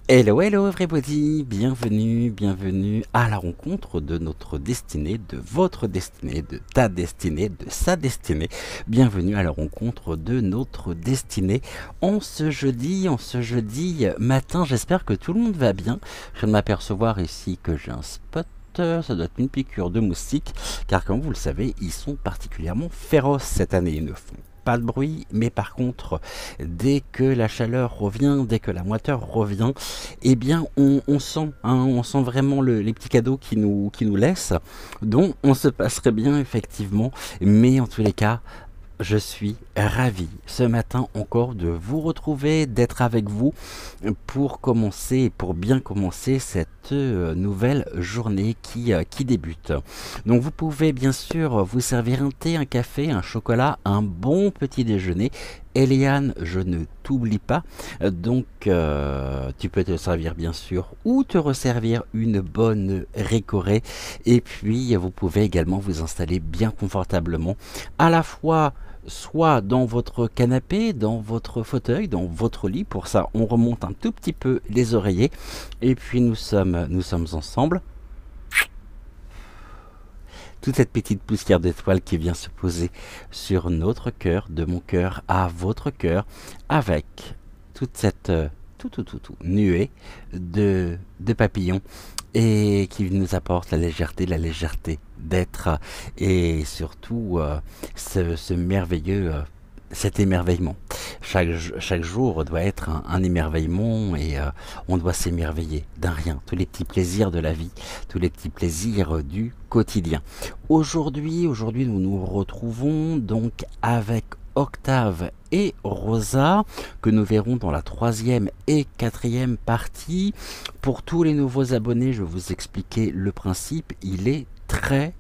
Hello, hello everybody, bienvenue à la rencontre de notre destinée, de votre destinée, de ta destinée, de sa destinée. Bienvenue à la rencontre de notre destinée en ce jeudi matin. J'espère que tout le monde va bien. Je viens de m'apercevoir ici que j'ai un spot. Ça doit être une piqûre de moustique, car comme vous le savez, ils sont particulièrement féroces cette année. Ils ne font pas de bruit, mais par contre, dès que la chaleur revient, dès que la moiteur revient, eh bien, on sent vraiment les petits cadeaux qui nous laissent, dont on se passerait bien effectivement, mais en tous les cas, je suis ravi ce matin encore de vous retrouver, d'être avec vous pour bien commencer cette nouvelle journée qui débute. Donc vous pouvez bien sûr vous servir un thé, un café, un chocolat, un bon petit déjeuner. Eliane, je ne t'oublie pas, donc tu peux te servir bien sûr ou te resservir une bonne récorée, et puis vous pouvez également vous installer bien confortablement à la fois soit dans votre canapé, dans votre fauteuil, dans votre lit. Pour ça, on remonte un tout petit peu les oreillers et puis nous sommes ensemble. Toute cette petite poussière d'étoiles qui vient se poser sur notre cœur, de mon cœur à votre cœur, avec toute cette nuée de papillons et qui nous apporte la légèreté d'être et surtout ce merveilleux cet émerveillement. Chaque jour doit être un émerveillement et on doit s'émerveiller d'un rien. Tous les petits plaisirs de la vie, tous les petits plaisirs du quotidien. Aujourd'hui, nous nous retrouvons donc avec Octave et Rosa, que nous verrons dans la 3e et 4e partie. Pour tous les nouveaux abonnés, je vais vous expliquer le principe. Il est très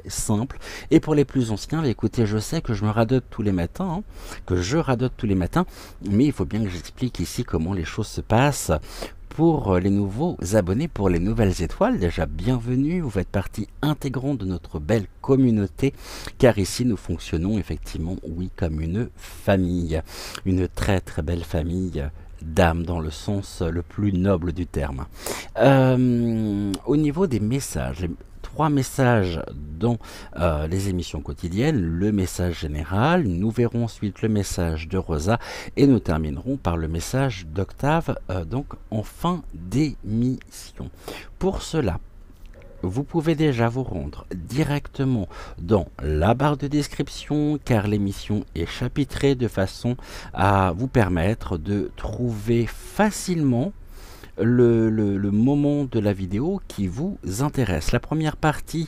simple, et pour les plus anciens, écoutez, je sais que je me radote tous les matins, mais il faut bien que j'explique ici comment les choses se passent. Pour les nouveaux abonnés, pour les nouvelles étoiles, déjà bienvenue, vous faites partie intégrante de notre belle communauté, car ici nous fonctionnons effectivement, oui, comme une famille, une très belle famille d'âme dans le sens le plus noble du terme. Au niveau des messages, 3 messages dans les émissions quotidiennes, le message général, nous verrons ensuite le message de Rosa et nous terminerons par le message d'Octave donc en fin d'émission. Pour cela, vous pouvez déjà vous rendre directement dans la barre de description, car l'émission est chapitrée de façon à vous permettre de trouver facilement le moment de la vidéo qui vous intéresse. La première partie,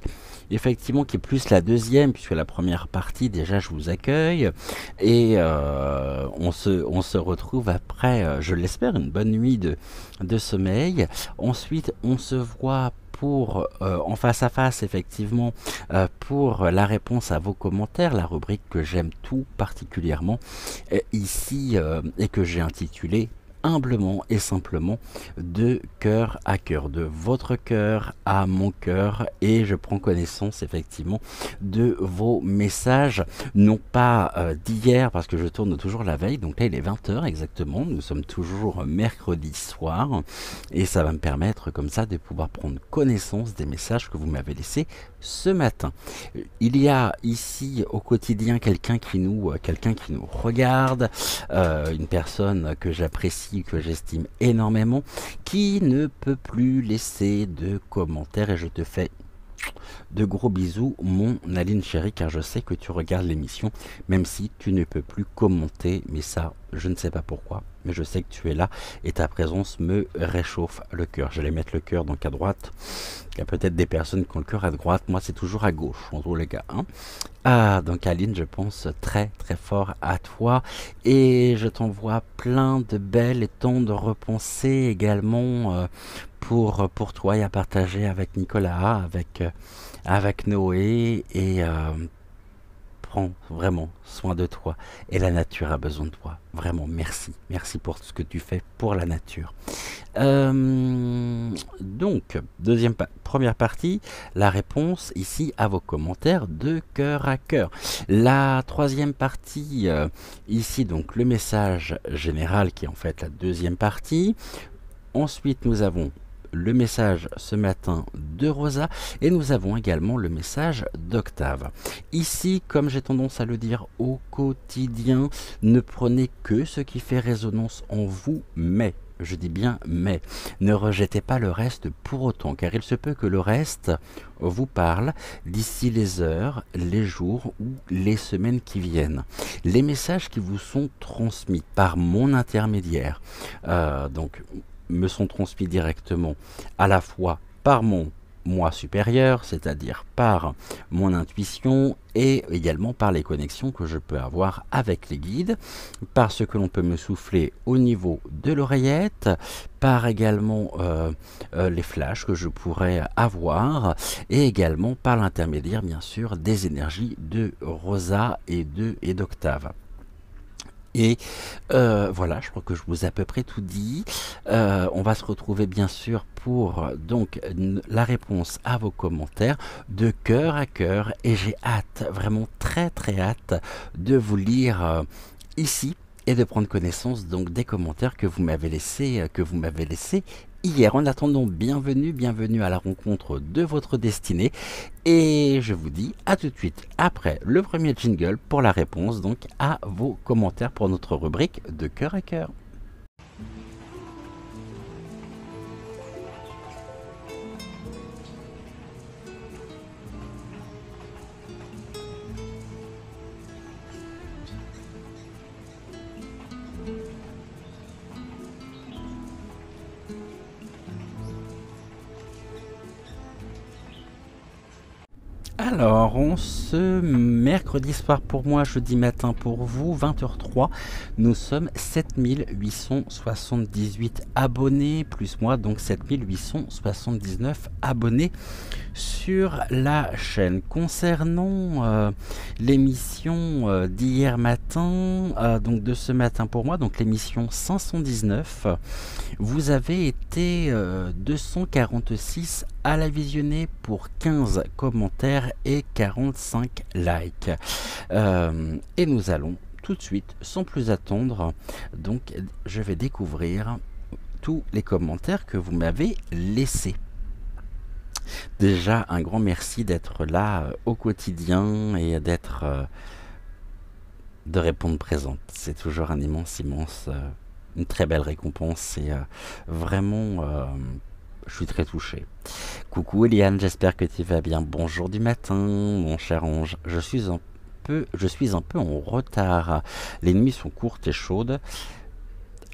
effectivement, qui est plus la deuxième, puisque la première partie, déjà, je vous accueille, et on se retrouve après, je l'espère, une bonne nuit de sommeil. Ensuite, on se voit pour en face à face, effectivement, pour la réponse à vos commentaires, la rubrique que j'aime tout particulièrement ici et que j'ai intitulée humblement et simplement de cœur à cœur, de votre cœur à mon cœur, et je prends connaissance effectivement de vos messages, non pas d'hier, parce que je tourne toujours la veille, donc là il est 20h exactement, nous sommes toujours mercredi soir, et ça va me permettre comme ça de pouvoir prendre connaissance des messages que vous m'avez laissés ce matin. Il y a ici au quotidien quelqu'un qui nous regarde, une personne que j'apprécie j'apprécie, que j'estime énormément, qui ne peut plus laisser de commentaires, et je te fais de gros bisous, mon Aline chérie, car je sais que tu regardes l'émission, même si tu ne peux plus commenter, mais ça, je ne sais pas pourquoi, mais je sais que tu es là, et ta présence me réchauffe le cœur. J'allais mettre le cœur donc à droite. Il y a peut-être des personnes qui ont le cœur à droite, moi c'est toujours à gauche, en gros les gars. Hein. Ah, donc Aline, je pense très très fort à toi, et je t'envoie plein de belles et tendres pensées également pour toi, et à partager avec Nicolas, avec Noé, et prends vraiment soin de toi, et la nature a besoin de toi. Vraiment, merci. Merci pour ce que tu fais pour la nature. Donc, première partie, la réponse ici à vos commentaires de cœur à cœur. La troisième partie, ici donc le message général qui est en fait la deuxième partie. Ensuite, nous avons le message ce matin de Rosa, et nous avons également le message d'Octave. Ici, comme j'ai tendance à le dire au quotidien, ne prenez que ce qui fait résonance en vous, mais, je dis bien mais, ne rejetez pas le reste pour autant, car il se peut que le reste vous parle d'ici les heures, les jours ou les semaines qui viennent. Les messages qui vous sont transmis par mon intermédiaire, donc me sont transmis directement à la fois par mon moi supérieur, c'est-à-dire par mon intuition, et également par les connexions que je peux avoir avec les guides, par ce que l'on peut me souffler au niveau de l'oreillette, par également les flashs que je pourrais avoir, et également par l'intermédiaire bien sûr des énergies de Rosa et d'Octave. Et voilà, je crois que je vous ai à peu près tout dit. On va se retrouver bien sûr pour donc la réponse à vos commentaires de cœur à cœur. Et j'ai hâte, vraiment très très hâte de vous lire ici et de prendre connaissance donc des commentaires que vous m'avez laissés hier. En attendant, bienvenue à la rencontre de votre destinée, et je vous dis à tout de suite après le premier jingle pour la réponse donc à vos commentaires pour notre rubrique de cœur à cœur. Alors, on se mercredi soir pour moi, jeudi matin pour vous, 20h03, nous sommes 7878 abonnés, plus moi, donc 7879 abonnés sur la chaîne. Concernant l'émission d'hier matin, donc de ce matin pour moi, donc l'émission 519, vous avez été 246 à la visionner pour 15 commentaires et 45 likes. Et nous allons tout de suite, sans plus attendre, donc je vais découvrir tous les commentaires que vous m'avez laissés. Déjà, un grand merci d'être là au quotidien et de répondre présente. C'est toujours un immense, une très belle récompense, et vraiment, je suis très touché. Coucou Eliane, j'espère que tu vas bien. Bonjour du matin, mon cher ange. Je suis un peu en retard. Les nuits sont courtes et chaudes.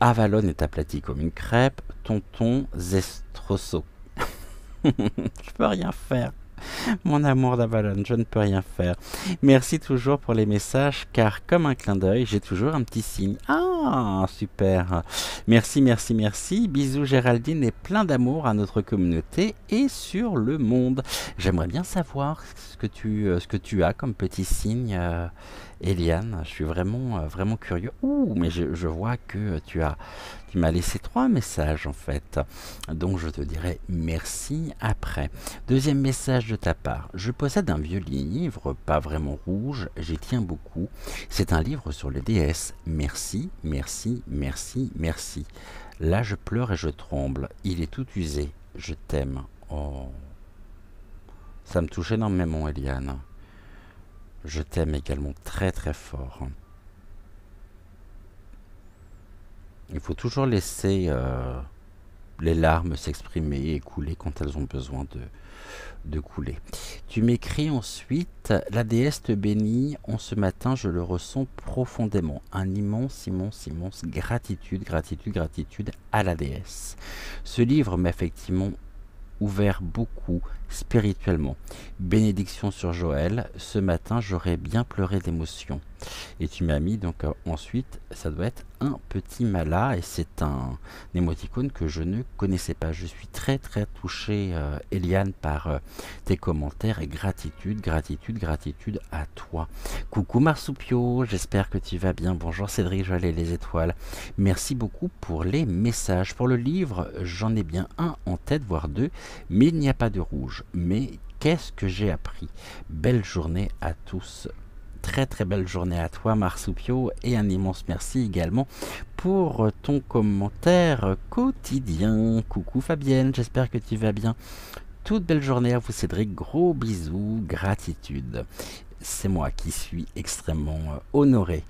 Avalon est aplati comme une crêpe. Tonton Zestroso. Je peux rien faire. Mon amour d'Avalon, je ne peux rien faire. Merci toujours pour les messages, car comme un clin d'œil, j'ai toujours un petit signe. Ah, super. Merci. Bisous Géraldine, et plein d'amour à notre communauté et sur le monde. J'aimerais bien savoir ce que tu as comme petit signe, Eliane. Je suis vraiment curieux. Ouh, mais je vois que tu m'as laissé 3 messages en fait. Donc je te dirai merci après. Deuxième message de ta part. Je possède un vieux livre, pas vraiment rouge, j'y tiens beaucoup. C'est un livre sur les déesses. Merci. Là je pleure et je tremble. Il est tout usé. Je t'aime. Oh. Ça me touche énormément, Eliane. Je t'aime également très fort. Il faut toujours laisser les larmes s'exprimer et couler quand elles ont besoin de couler. Tu m'écris ensuite, la déesse te bénit, en ce matin je le ressens profondément. Un immense, immense, immense gratitude, gratitude, gratitude à la déesse. Ce livre m'a effectivement ouvert beaucoup spirituellement. Bénédiction sur Joël, ce matin j'aurais bien pleuré d'émotion. Et tu m'as mis donc ensuite, ça doit être un petit mala et c'est un émoticône que je ne connaissais pas. Je suis très très touché Eliane par tes commentaires et gratitude, gratitude, gratitude à toi. Coucou Marsoupio, j'espère que tu vas bien. Bonjour Cédric, Joël et les étoiles. Merci beaucoup pour les messages. Pour le livre, j'en ai bien un en tête, voire deux, mais il n'y a pas de rouge. Mais qu'est-ce que j'ai appris? Belle journée à tous. Très très belle journée à toi Marsoupio et un immense merci également pour ton commentaire quotidien. Coucou Fabienne, j'espère que tu vas bien. Toute belle journée à vous Cédric, gros bisous, gratitude. C'est moi qui suis extrêmement honoré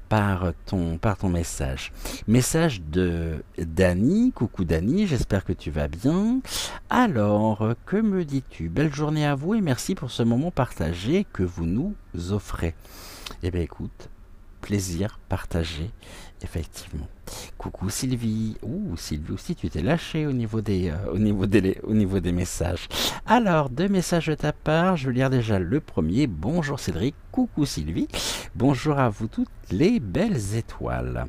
par ton message. Message de Dani. Coucou Dani, j'espère que tu vas bien. Alors, que me dis-tu? Belle journée à vous et merci pour ce moment partagé que vous nous offrez. Eh bien écoute, plaisir partagé, effectivement. Coucou Sylvie. Ouh, Sylvie aussi, tu t'es lâché au niveau des messages. Alors, deux messages de ta part. Je vais lire déjà le premier. Bonjour Cédric. Coucou Sylvie. Bonjour à vous toutes les belles étoiles.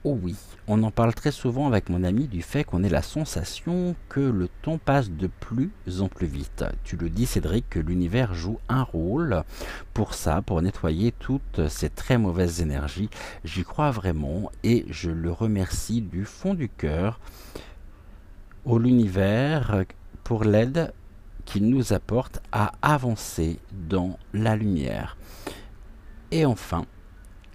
Oh oui, on en parle très souvent avec mon ami du fait qu'on ait la sensation que le temps passe de plus en plus vite. Tu le dis Cédric, que l'univers joue un rôle pour ça, pour nettoyer toutes ces très mauvaises énergies. J'y crois vraiment et je le remercie du fond du cœur au l'univers pour l'aide qu'il nous apporte à avancer dans la lumière. Et enfin,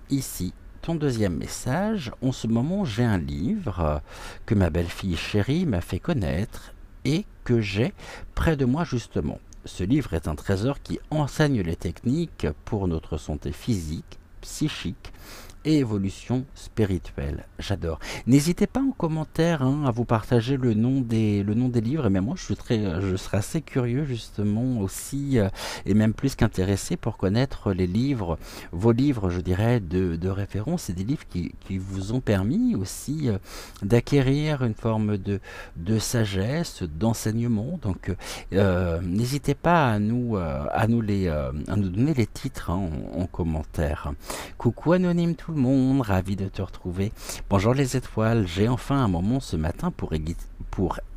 ici, ton deuxième message, en ce moment j'ai un livre que ma belle-fille chérie m'a fait connaître et que j'ai près de moi justement. Ce livre est un trésor qui enseigne les techniques pour notre santé physique, psychique et évolution spirituelle. J'adore. N'hésitez pas en commentaire à vous partager le nom des livres. Mais moi, je serais assez curieux justement aussi, et même plus qu'intéressé pour connaître les livres, vos livres, je dirais, de référence. C'est des livres qui vous ont permis aussi d'acquérir une forme de sagesse, d'enseignement. Donc, n'hésitez pas à nous donner les titres en commentaire. Coucou anonyme tout le monde, ravi de te retrouver. Bonjour les étoiles, j'ai enfin un moment ce matin pour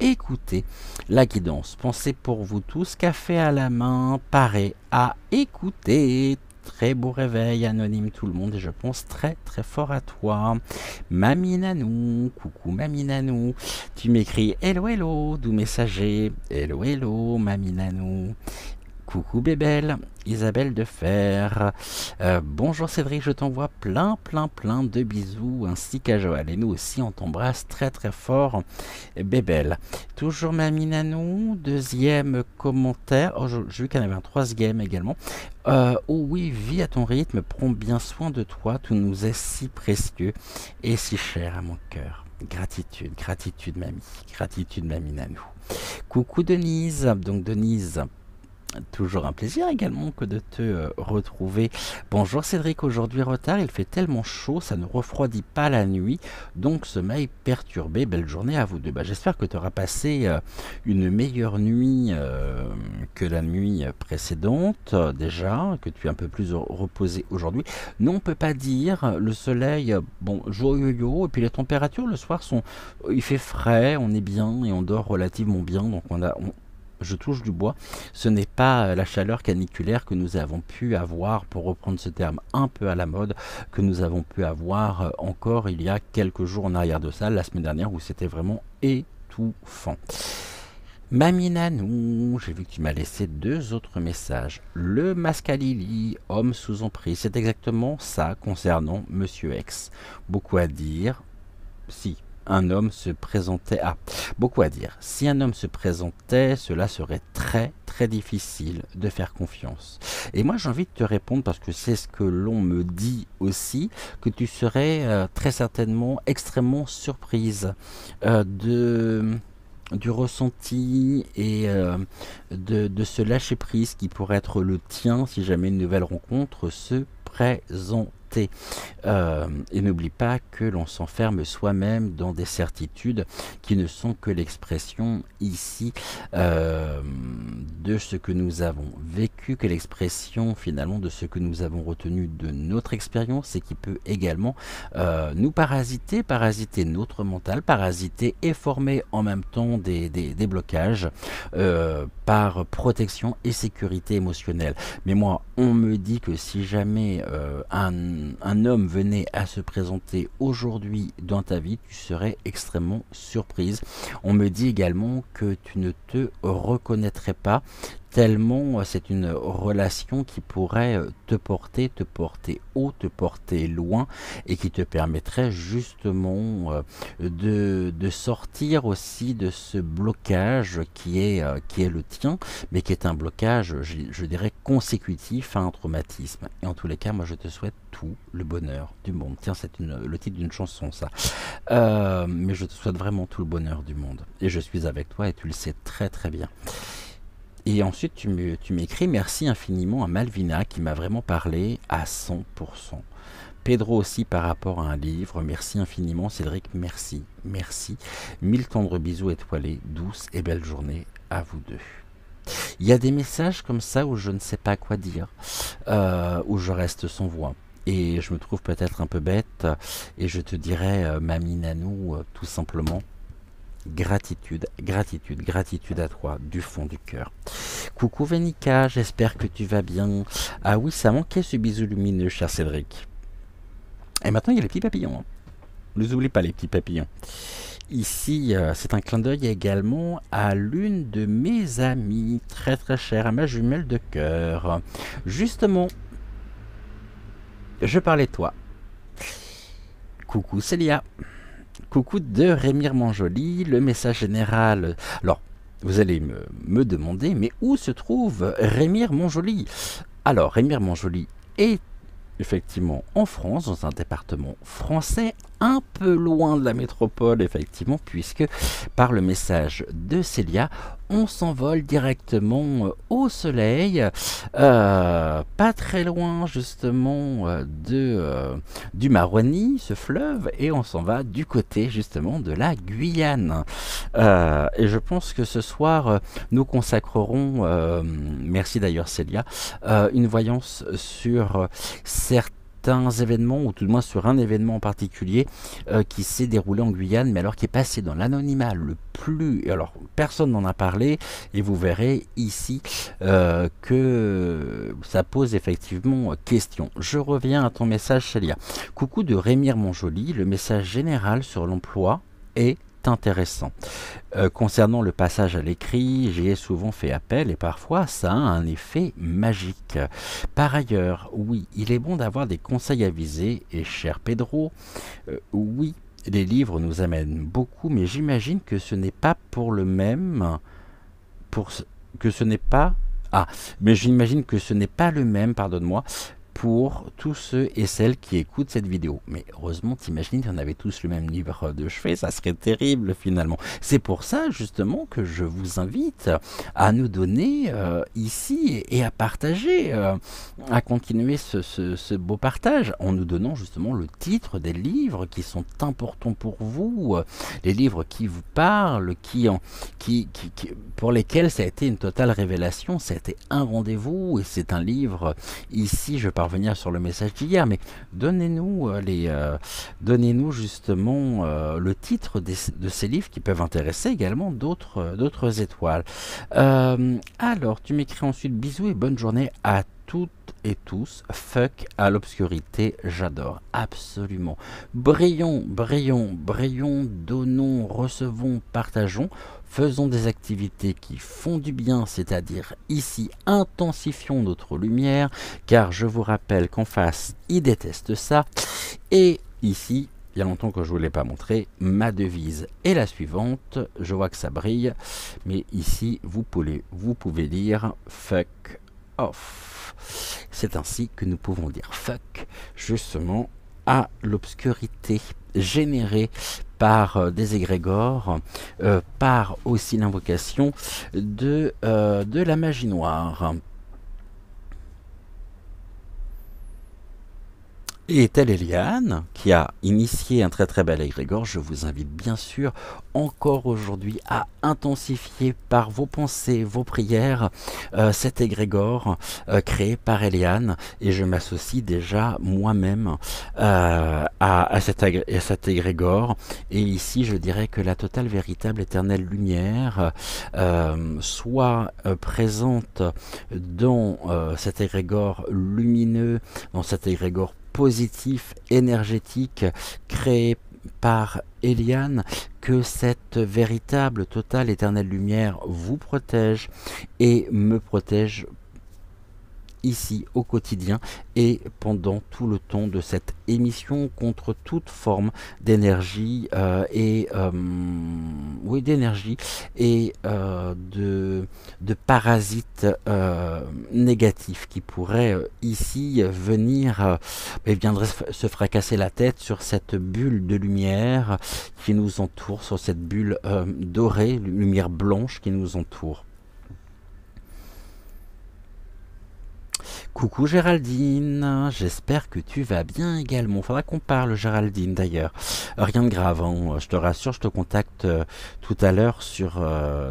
écouter la guidance. Pensez pour vous tous, café à la main, paré à écouter. Très beau réveil anonyme tout le monde et je pense très très fort à toi. Mamie Nanou, coucou Mamie Nanou. Tu m'écris hello hello, doux messager. Hello hello Mamie Nanou. Coucou Bébelle, Isabelle de Fer. Bonjour Cédric, je t'envoie plein de bisous ainsi qu'à Joël. Et nous aussi on t'embrasse très très fort Bébelle. Toujours Mamie Nanou, deuxième commentaire. Oh, j'ai vu qu'il y en avait un troisième également. Oh oui, vis à ton rythme, prends bien soin de toi, tout nous est si précieux et si cher à mon cœur. Gratitude, gratitude Mamie Nanou. Coucou Denise, donc Denise. Toujours un plaisir également que de te retrouver. Bonjour Cédric, aujourd'hui retard, il fait tellement chaud, ça ne refroidit pas la nuit, donc sommeil perturbé. Belle journée à vous deux. J'espère que tu auras passé une meilleure nuit que la nuit précédente déjà, que tu es un peu plus reposé aujourd'hui. Non, on peut pas dire, le soleil, bon, yo-yo-yo, et puis les températures le soir il fait frais, on est bien et on dort relativement bien, donc je touche du bois, ce n'est pas la chaleur caniculaire que nous avons pu avoir, pour reprendre ce terme un peu à la mode, que nous avons pu avoir encore il y a quelques jours en arrière de ça, la semaine dernière, où c'était vraiment étouffant. Mamie Nanou, j'ai vu que tu m'as laissé deux autres messages. Le Mascalili, homme sous emprise, c'est exactement ça concernant Monsieur X. Beaucoup à dire, si. un homme se présentait... Ah, beaucoup à dire. Si un homme se présentait, cela serait très très difficile de faire confiance. Et moi j'ai envie de te répondre, parce que c'est ce que l'on me dit aussi, que tu serais très certainement extrêmement surprise du ressenti et de ce lâcher prise qui pourrait être le tien si jamais une nouvelle rencontre se présentait. Et n'oublie pas que l'on s'enferme soi-même dans des certitudes qui ne sont que l'expression ici de ce que nous avons vécu, que l'expression finalement de ce que nous avons retenu de notre expérience, et qui peut également nous parasiter notre mental, parasiter et former en même temps des blocages par protection et sécurité émotionnelle. Mais moi, on me dit que si jamais un homme venait à se présenter aujourd'hui dans ta vie, tu serais extrêmement surprise. On me dit également que tu ne te reconnaîtrais pas, tellement c'est une relation qui pourrait te porter haut, te porter loin, et qui te permettrait justement de sortir aussi de ce blocage qui est le tien, mais qui est un blocage, je dirais, consécutif à un traumatisme. Et en tous les cas, moi je te souhaite tout le bonheur du monde. Tiens, c'est le titre d'une chanson, ça. Mais je te souhaite vraiment tout le bonheur du monde. Et je suis avec toi, et tu le sais très très bien. Et ensuite, tu m'écris: merci infiniment à Malvina qui m'a vraiment parlé à 100%. Pedro aussi par rapport à un livre. Merci infiniment Cédric, merci, merci. 1000 tendres bisous étoilés, douce et belle journée à vous deux. Il y a des messages comme ça où je ne sais pas quoi dire, où je reste sans voix. Et je me trouve peut-être un peu bête, et je te dirais, Mamie Nanou, tout simplement, gratitude, gratitude, gratitude à toi, du fond du cœur. Coucou Vénica, j'espère que tu vas bien. Ah oui, ça manquait ce bisou lumineux, cher Cédric. Et maintenant, il y a les petits papillons. Ne vous oublie pas, les petits papillons. Ici, c'est un clin d'œil également à l'une de mes amies, très très chère, à ma jumelle de cœur. Justement, je parlais de toi. Coucou Célia. Coucou de Rémire Manjoli, le message général. Alors, vous allez me demander, mais où se trouve Rémire Manjoli? Alors, Rémire Manjoli est effectivement en France, dans un département français, un peu loin de la métropole, effectivement, puisque par le message de Célia, on s'envole directement au soleil, pas très loin justement du Maroigny, ce fleuve, et on s'en va du côté justement de la Guyane. Et je pense que ce soir, nous consacrerons, merci d'ailleurs Célia, une voyance sur certains événements, ou tout du moins sur un événement en particulier qui s'est déroulé en Guyane, mais alors qui est passé dans l'anonymat le plus... Alors, personne n'en a parlé, et vous verrez ici que ça pose effectivement question. Je reviens à ton message, Célia. Coucou de Rémire Manjoli, le message général sur l'emploi est intéressant. Concernant le passage à l'écrit, j'y ai souvent fait appel, et parfois ça a un effet magique. Par ailleurs, oui, il est bon d'avoir des conseils avisés, et cher Pedro, oui, les livres nous amènent beaucoup, mais j'imagine que ce n'est pas pour le même, que ce n'est pas... Ah, mais j'imagine que ce n'est pas le même, pardonne-moi, pour tous ceux et celles qui écoutent cette vidéo. Mais heureusement, t'imagines qu'on avait tous le même livre de chevet, ça serait terrible finalement. C'est pour ça justement que je vous invite à nous donner ici, et à partager, à continuer ce beau partage, en nous donnant justement le titre des livres qui sont importants pour vous, les livres qui vous parlent, pour lesquels ça a été une totale révélation, ça a été un rendez-vous, et c'est un livre, ici je parle revenir sur le message d'hier, mais donnez-nous donnez-nous justement le titre de ces livres qui peuvent intéresser également d'autres étoiles. Alors, tu m'écris ensuite: bisous et bonne journée à toutes et tous. Fuck à l'obscurité, j'adore. Absolument. Brillons, brillons, brillons, donnons, recevons, partageons. Faisons des activités qui font du bien, c'est-à-dire ici, intensifions notre lumière, car je vous rappelle qu'en face, ils détestent ça. Et ici, il y a longtemps que je ne vous l'ai pas montré, ma devise est la suivante. Je vois que ça brille, mais ici, vous pouvez lire « fuck off ». C'est ainsi que nous pouvons dire « fuck » justement à l'obscurité générée par des égrégores, par aussi l'invocation de la magie noire. Et telle Eliane, qui a initié un très très bel égrégore, je vous invite bien sûr encore aujourd'hui à intensifier par vos pensées, vos prières, cet égrégore créé par Eliane. Et je m'associe déjà moi-même à cet égrégore. Et ici, je dirais que la totale, véritable, éternelle lumière soit présente dans cet égrégore lumineux, dans cet égrégore positif, énergétique, créé par Eliane, que cette véritable, totale, éternelle lumière vous protège et me protège ici au quotidien et pendant tout le temps de cette émission contre toute forme d'énergie d'énergie et de parasites négatifs qui pourraient ici venir viendraient se fracasser la tête sur cette bulle de lumière qui nous entoure, sur cette bulle dorée, lumière blanche qui nous entoure. Coucou Géraldine, j'espère que tu vas bien également. Faudra qu'on parle Géraldine d'ailleurs. Rien de grave, hein. Je te rassure, je te contacte tout à l'heure sur...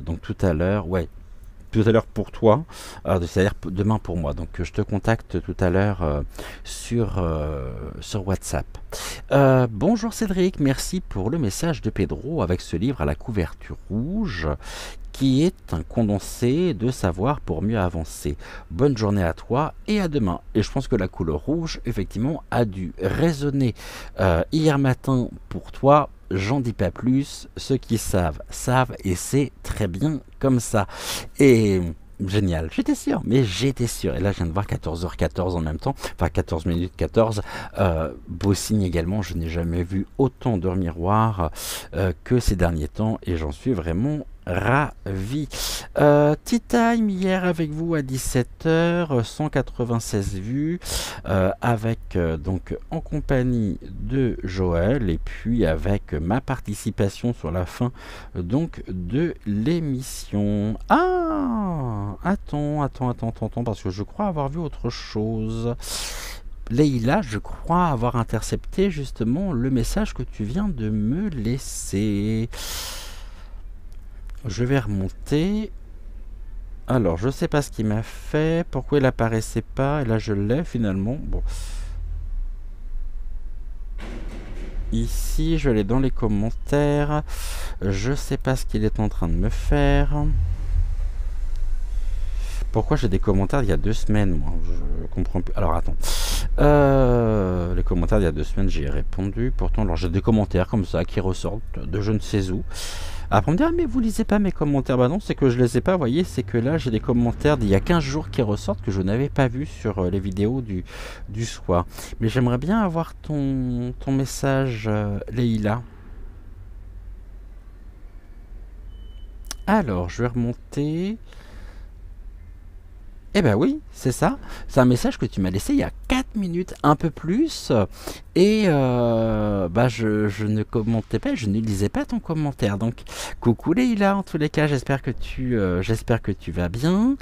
donc tout à l'heure pour toi, c'est-à-dire demain pour moi. Donc je te contacte tout à l'heure sur WhatsApp. Bonjour Cédric, merci pour le message de Pedro avec ce livre à la couverture rouge qui est un condensé de savoir pour mieux avancer. Bonne journée à toi et à demain. Et je pense que la couleur rouge, effectivement, a dû résonner hier matin pour toi. J'en dis pas plus. Ceux qui savent, savent et c'est très bien comme ça. Et génial, j'étais sûr, mais j'étais sûr. Et là, je viens de voir 14h14 en même temps, enfin 14 minutes 14. Beau signe également, je n'ai jamais vu autant de miroirs que ces derniers temps et j'en suis vraiment ravi. Tea Time hier avec vous à 17h, 196 vues, avec donc en compagnie de Joël et puis avec ma participation sur la fin donc de l'émission. Ah, attends, parce que je crois avoir vu autre chose. Leïla, je crois avoir intercepté justement le message que tu viens de me laisser. Je vais remonter. Alors, je sais pas ce qu'il m'a fait. Pourquoi il apparaissait pas? Et là, je l'ai finalement. Bon. Ici, je l'ai dans les commentaires. Je sais pas ce qu'il est en train de me faire. Pourquoi j'ai des commentaires d'il y a 2 semaines, moi? Je comprends plus. Alors, attends. Les commentaires d'il y a 2 semaines, j'y ai répondu. Pourtant, alors j'ai des commentaires comme ça qui ressortent de je ne sais où. Après, on me dit, ah, mais vous lisez pas mes commentaires. Bah non, c'est que je les ai pas, vous voyez, c'est que là, j'ai des commentaires d'il y a 15 jours qui ressortent que je n'avais pas vus sur les vidéos du soir. Mais j'aimerais bien avoir ton message, Leïla. Alors, je vais remonter. Eh ben oui, c'est ça. C'est un message que tu m'as laissé il y a 4 minutes, un peu plus. Et je ne commentais pas, je ne lisais pas ton commentaire. Donc, coucou Leïla, en tous les cas, j'espère que tu vas bien.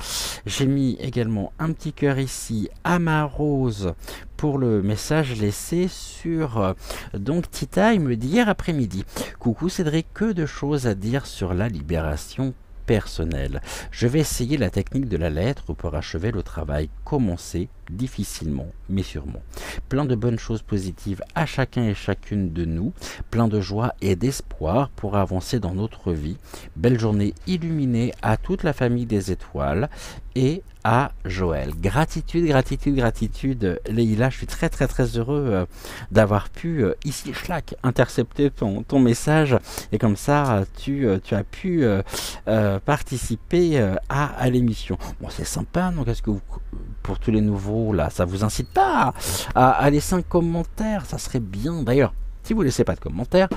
J'ai mis également un petit cœur ici à ma rose pour le message laissé sur donc Tea Time d'hier après-midi. Coucou Cédric, que de choses à dire sur la libération personnel. Je vais essayer la technique de la lettre pour achever le travail commencé difficilement mais sûrement. Plein de bonnes choses positives à chacun et chacune de nous, plein de joie et d'espoir pour avancer dans notre vie. Belle journée illuminée à toute la famille des étoiles et à Joël. Gratitude, gratitude, gratitude, Leïla. Je suis très très très heureux d'avoir pu ici, schlac, intercepter ton message et comme ça tu as pu participer à l'émission. Bon, c'est sympa, donc est-ce que vous, pour tous les nouveaux là, ça vous incite pas à laisser un commentaire? Ça serait bien d'ailleurs. si vous laissez pas de commentaires.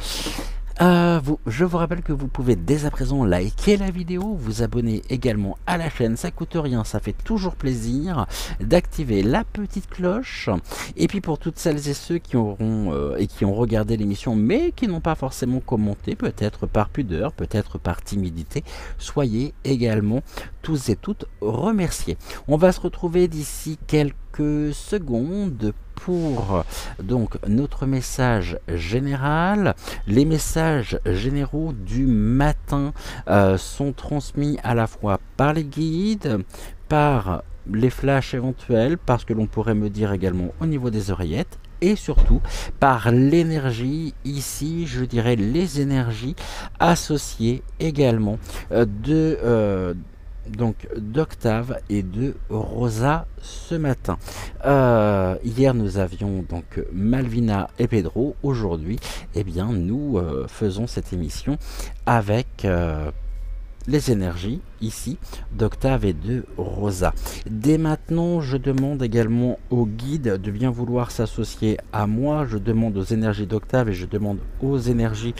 Je vous rappelle que vous pouvez dès à présent liker la vidéo, vous abonner également à la chaîne, ça coûte rien, ça fait toujours plaisir, d'activer la petite cloche. Et puis pour toutes celles et ceux qui auront qui ont regardé l'émission mais qui n'ont pas forcément commenté, peut-être par pudeur, peut-être par timidité, soyez également tous et toutes remerciés. On va se retrouver d'ici quelques secondes pour donc notre message général. Les messages généraux du matin sont transmis à la fois par les guides, par les flashs éventuels, parce que l'on pourrait me dire également au niveau des oreillettes, et surtout par l'énergie, ici je dirais les énergies associées également donc d'Octave et de Rosa ce matin. Hier nous avions donc Malvina et Pedro. Aujourd'hui, eh bien nous faisons cette émission avec les énergies ici d'Octave et de Rosa. Dès maintenant, je demande également aux guides de bien vouloir s'associer à moi. Je demande aux énergies d'Octave et je demande aux énergies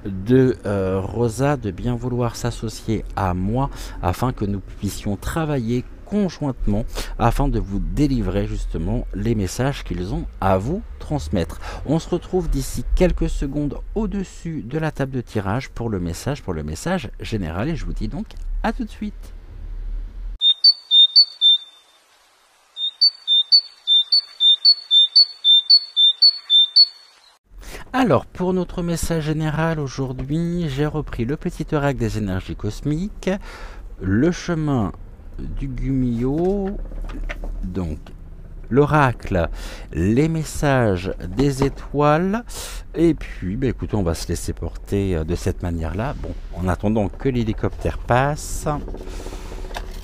de Rosa de bien vouloir s'associer à moi afin que nous puissions travailler conjointement afin de vous délivrer justement les messages qu'ils ont à vous transmettre. On se retrouve d'ici quelques secondes au-dessus de la table de tirage pour le message général et je vous dis donc à tout de suite. Alors, pour notre message général aujourd'hui, j'ai repris le petit oracle des énergies cosmiques, le chemin du Gumio, donc l'oracle, les messages des étoiles, et puis bah, écoutez, on va se laisser porter de cette manière là. Bon, en attendant que l'hélicoptère passe,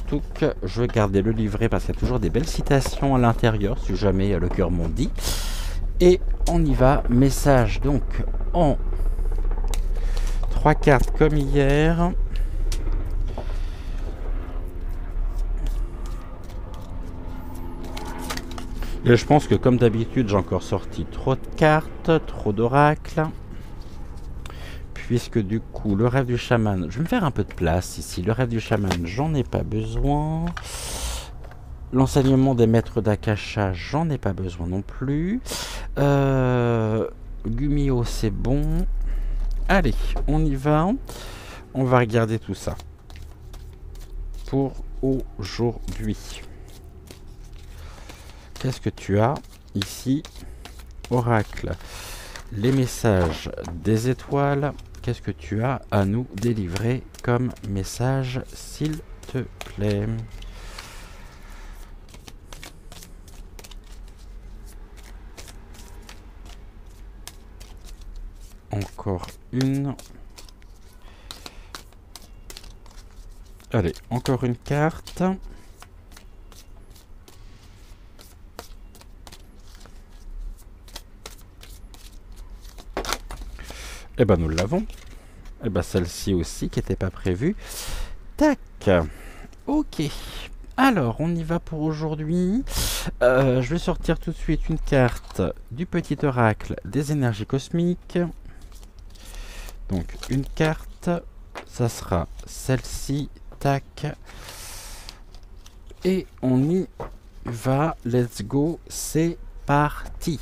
donc je vais garder le livret parce qu'il y a toujours des belles citations à l'intérieur si jamais le cœur m'en dit. Et on y va, message donc en 3 cartes comme hier. Et je pense que comme d'habitude, j'ai encore sorti trop de cartes, trop d'oracles. Puisque du coup, le rêve du chaman, je vais me faire un peu de place ici. Le rêve du chaman, j'en ai pas besoin. L'enseignement des maîtres d'Akasha, j'en ai pas besoin non plus. Gumio, c'est bon. Allez, on y va. On va regarder tout ça. Pour aujourd'hui. Qu'est-ce que tu as ici? Oracle, les messages des étoiles. Qu'est-ce que tu as à nous délivrer comme message, s'il te plaît? Encore une. Allez, encore une carte. Eh ben nous l'avons. Eh ben celle-ci aussi qui n'était pas prévue. Tac. Ok. Alors on y va pour aujourd'hui. Je vais sortir tout de suite une carte du petit oracle des énergies cosmiques. Donc une carte. Ça sera celle-ci. Tac. Et on y va. Let's go. C'est parti.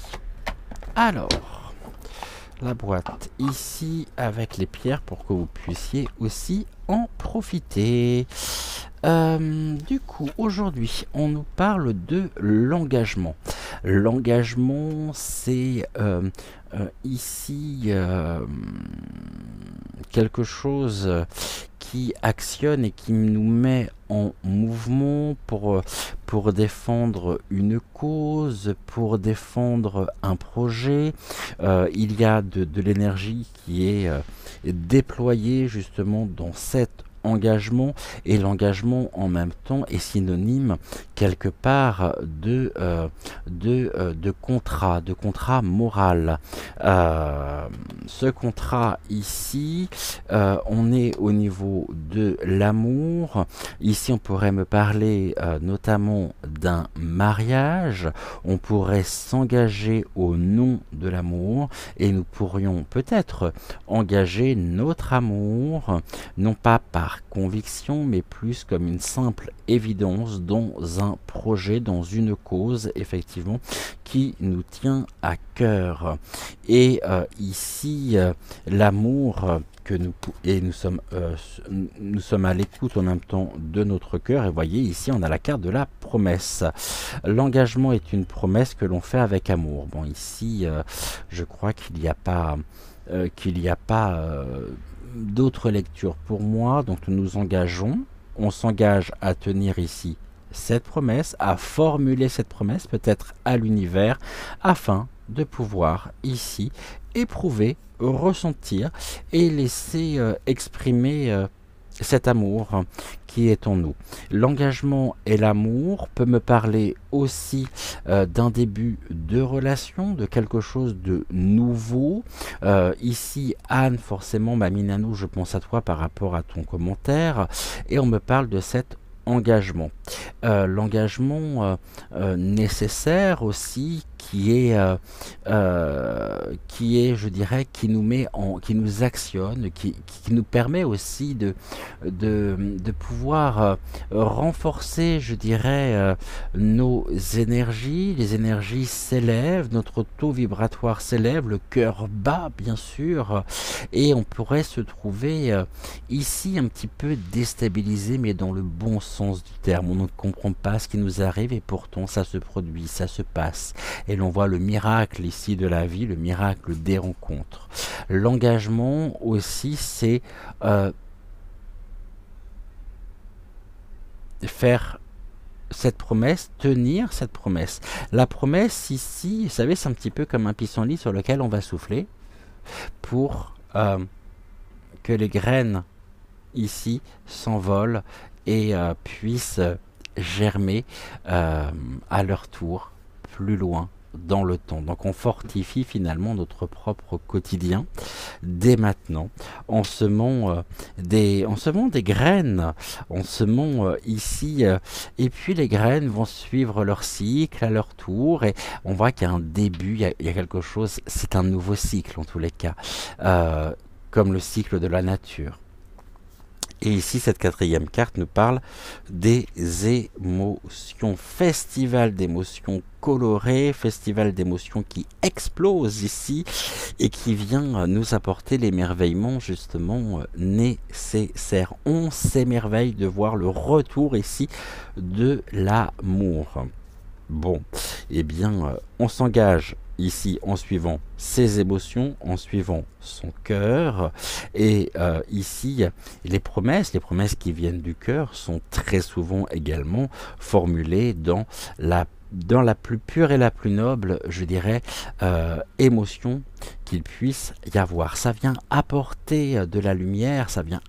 Alors. La boîte ici avec les pierres pour que vous puissiez aussi en profiter. Du coup, aujourd'hui, on nous parle de l'engagement. L'engagement, c'est ici quelque chose qui actionne et qui nous met en mouvement pour défendre une cause, pour défendre un projet. Il y a de l'énergie qui est déployée justement dans cet engagement, et l'engagement en même temps est synonyme quelque part de contrat moral. Ce contrat ici, on est au niveau de l'amour. Ici on pourrait me parler notamment d'un mariage, on pourrait s'engager au nom de l'amour et nous pourrions peut-être engager notre amour, non pas par conviction, mais plus comme une simple évidence dans un projet, dans une cause, effectivement, qui nous tient à cœur. Et ici, l'amour que nous sommes à l'écoute en même temps de notre cœur. Et voyez, ici, on a la carte de la promesse. L'engagement est une promesse que l'on fait avec amour. Bon, ici, je crois qu'il n'y a pas d'autres lectures pour moi. Donc nous nous engageons, on s'engage à tenir ici cette promesse, à formuler cette promesse peut-être à l'univers, afin de pouvoir ici éprouver, ressentir et laisser exprimer cet amour qui est en nous. L'engagement et l'amour peut me parler aussi d'un début de relation, de quelque chose de nouveau. Ici, Anne, forcément, Maminanou, je pense à toi par rapport à ton commentaire, et on me parle de cet engagement. L'engagement nécessaire aussi, qui est, je dirais, qui nous actionne, qui nous permet aussi de pouvoir renforcer, je dirais, nos énergies. Les énergies s'élèvent, notre taux vibratoire s'élève, le cœur bat, bien sûr, et on pourrait se trouver ici un petit peu déstabilisé, mais dans le bon sens du terme. On ne comprend pas ce qui nous arrive et pourtant ça se produit, ça se passe. Et l'on voit le miracle ici de la vie, le miracle des rencontres. L'engagement aussi, c'est faire cette promesse, tenir cette promesse. La promesse ici, vous savez, c'est un petit peu comme un pissenlit sur lequel on va souffler pour que les graines ici s'envolent et puissent germer à leur tour plus loin dans le temps. Donc on fortifie finalement notre propre quotidien dès maintenant en semant des graines, en semant ici, et puis les graines vont suivre leur cycle à leur tour, et on voit qu'il y a un début, il y a quelque chose, c'est un nouveau cycle en tous les cas, comme le cycle de la nature. Et ici, cette quatrième carte nous parle des émotions. Festival d'émotions colorées, festival d'émotions qui explose ici et qui vient nous apporter l'émerveillement justement nécessaire. On s'émerveille de voir le retour ici de l'amour. Bon, eh bien, on s'engage ici en suivant ses émotions, en suivant son cœur, et ici les promesses qui viennent du cœur sont très souvent également formulées dans la plus pure et la plus noble, je dirais, émotion qu'il puisse y avoir. Ça vient apporter de la lumière, ça vient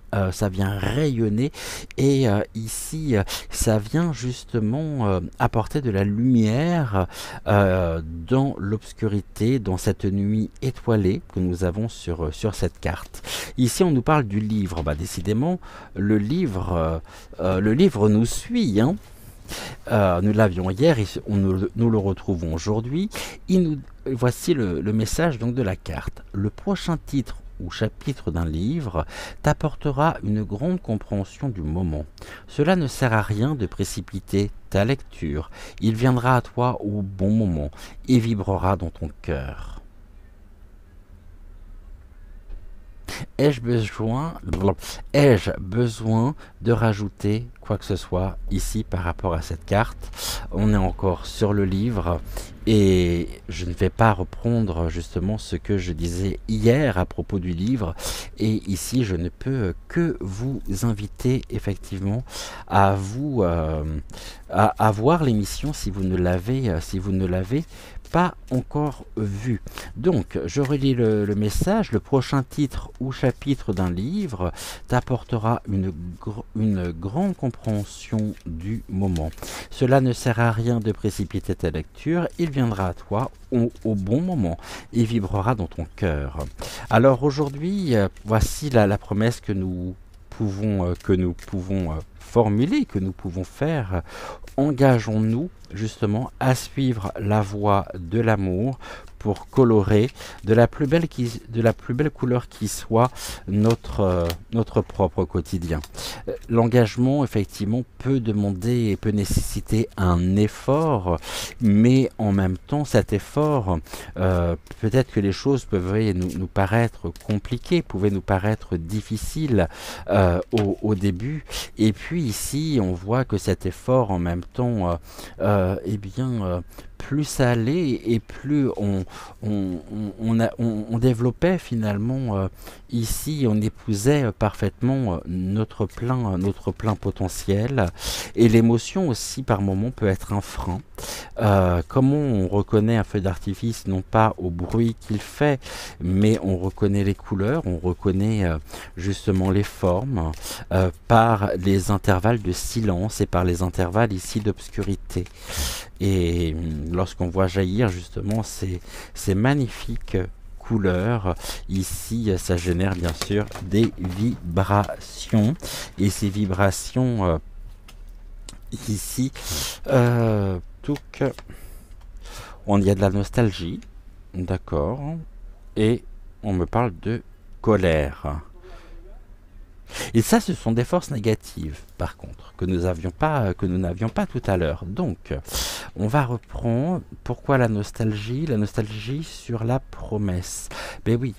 rayonner, et ici, ça vient justement apporter de la lumière dans l'obscurité, dans cette nuit étoilée que nous avons sur cette carte. Ici, on nous parle du livre. Bah, décidément, le livre nous suit, hein. Nous l'avions hier et nous le retrouvons aujourd'hui. Voici le message donc de la carte. Le prochain titre ou chapitre d'un livre t'apportera une grande compréhension du moment. Cela ne sert à rien de précipiter ta lecture. Il viendra à toi au bon moment et vibrera dans ton cœur. Ai-je besoin de rajouter quoi que ce soit ici par rapport à cette carte? On est encore sur le livre et je ne vais pas reprendre justement ce que je disais hier à propos du livre, et ici je ne peux que vous inviter effectivement à voir l'émission si vous ne l'avez pas encore vu. Donc, je relis le message. Le prochain titre ou chapitre d'un livre t'apportera une grande compréhension du moment. Cela ne sert à rien de précipiter ta lecture. Il viendra à toi au bon moment et vibrera dans ton cœur. Alors aujourd'hui, voici la promesse que nous pouvons formuler, que nous pouvons faire. Engageons-nous justement à suivre la voie de l'amour pour colorer de la plus belle couleur qui soit notre propre quotidien. L'engagement, effectivement, peut demander et peut nécessiter un effort, mais en même temps, cet effort, peut-être que les choses pouvaient nous paraître compliquées, pouvaient nous paraître difficiles au début, et puis ici, on voit que cet effort, en même temps, plus ça allait et plus on développait finalement ici, on épousait parfaitement notre plein potentiel, et l'émotion aussi par moment peut être un frein. Comment on reconnaît un feu d'artifice, non pas au bruit qu'il fait, mais on reconnaît les couleurs, on reconnaît justement les formes par les intervalles de silence et par les intervalles ici d'obscurité. Et lorsqu'on voit jaillir justement ces magnifiques couleurs, ici ça génère bien sûr des vibrations, et ces vibrations ici on y a de la nostalgie, d'accord, et on me parle de colère. Et ça, ce sont des forces négatives, par contre, que nous n'avions pas tout à l'heure. Donc, on va reprendre. Pourquoi la nostalgie? La nostalgie sur la promesse. Ben oui.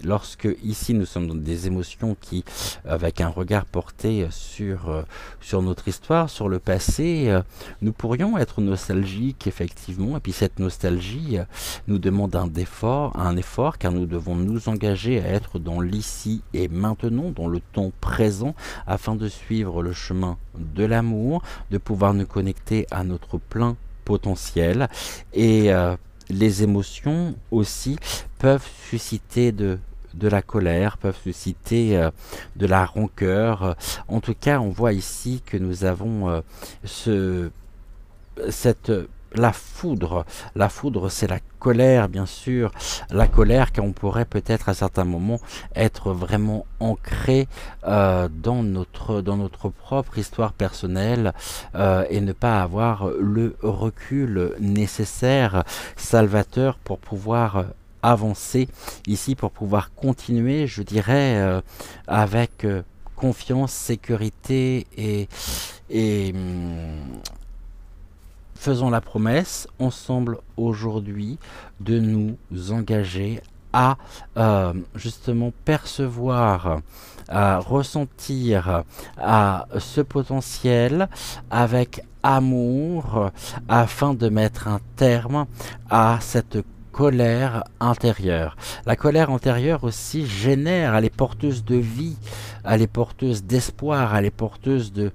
Lorsque ici nous sommes dans des émotions qui, avec un regard porté sur notre histoire, sur le passé, nous pourrions être nostalgiques effectivement, et puis cette nostalgie nous demande un effort, car nous devons nous engager à être dans l'ici et maintenant, dans le temps présent, afin de suivre le chemin de l'amour, de pouvoir nous connecter à notre plein potentiel, et les émotions aussi peuvent susciter de la colère, peuvent susciter de la rancœur. En tout cas, on voit ici que nous avons la foudre. La foudre, c'est la colère, bien sûr. La colère, car on pourrait peut-être à certains moments être vraiment ancré dans notre propre histoire personnelle et ne pas avoir le recul nécessaire, salvateur, pour pouvoir avancer ici, pour pouvoir continuer, je dirais, avec confiance, sécurité et faisons la promesse ensemble aujourd'hui de nous engager à justement percevoir, à ressentir à ce potentiel avec amour, afin de mettre un terme à cette colère intérieure. La colère intérieure aussi génère, elle est porteuse de vie, elle est porteuse d'espoir, elle est porteuse de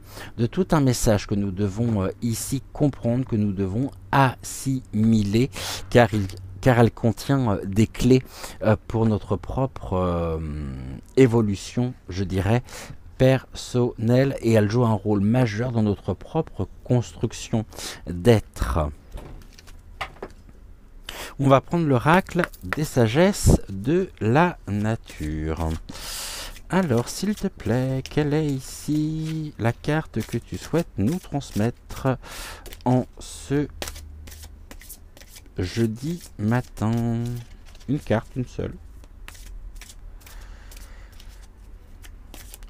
tout un message que nous devons ici comprendre, que nous devons assimiler, car elle contient des clés pour notre propre évolution, je dirais, personnelle, et elle joue un rôle majeur dans notre propre construction d'être. On va prendre l'oracle des sagesses de la nature. Alors, s'il te plaît, quelle est ici la carte que tu souhaites nous transmettre en ce jeudi matin? Une carte, une seule.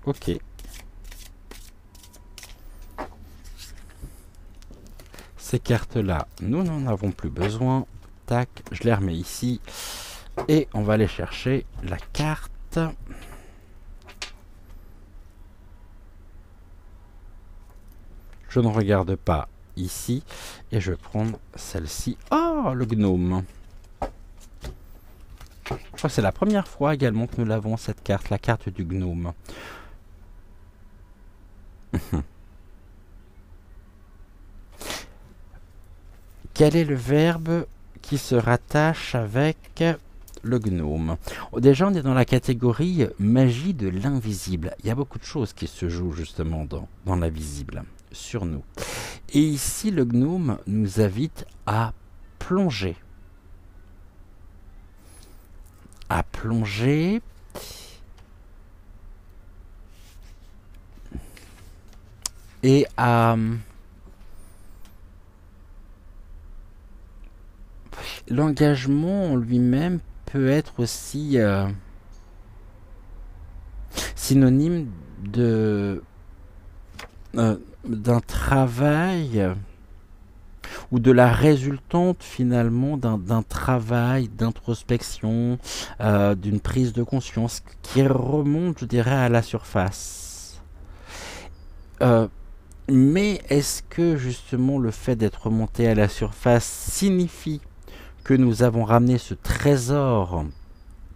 Ok. Ces cartes-là, nous n'en avons plus besoin. Tac, je les remets ici. Et on va aller chercher la carte. Je ne regarde pas ici. Et je vais prendre celle-ci. Oh, le gnome. Je crois que c'est la première fois également que nous l'avons, cette carte. La carte du gnome. Quel est le verbe qui se rattache avec le gnome. Déjà, on est dans la catégorie magie de l'invisible. Il y a beaucoup de choses qui se jouent justement dans l'invisible, sur nous. Et ici, le gnome nous invite à plonger. À plonger. Et à... L'engagement en lui-même peut être aussi synonyme d'un travail ou de la résultante finalement d'un travail d'introspection, d'une prise de conscience qui remonte, je dirais, à la surface. Mais est-ce que justement le fait d'être remonté à la surface signifie que nous avons ramené ce trésor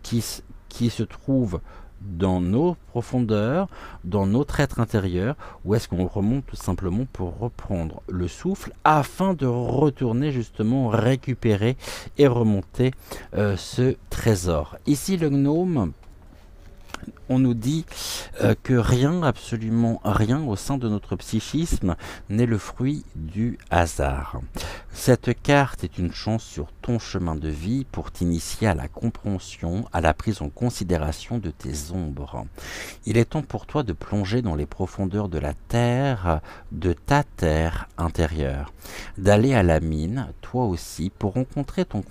qui se trouve dans nos profondeurs, dans notre être intérieur, ou est-ce qu'on remonte tout simplement pour reprendre le souffle afin de retourner justement récupérer et remonter ce trésor. Ici le gnome, on nous dit que rien, absolument rien au sein de notre psychisme n'est le fruit du hasard. Cette carte est une chance sur ton chemin de vie pour t'initier à la compréhension, à la prise en considération de tes ombres. Il est temps pour toi de plonger dans les profondeurs de la terre, de ta terre intérieure, d'aller à la mine, toi aussi, pour rencontrer ton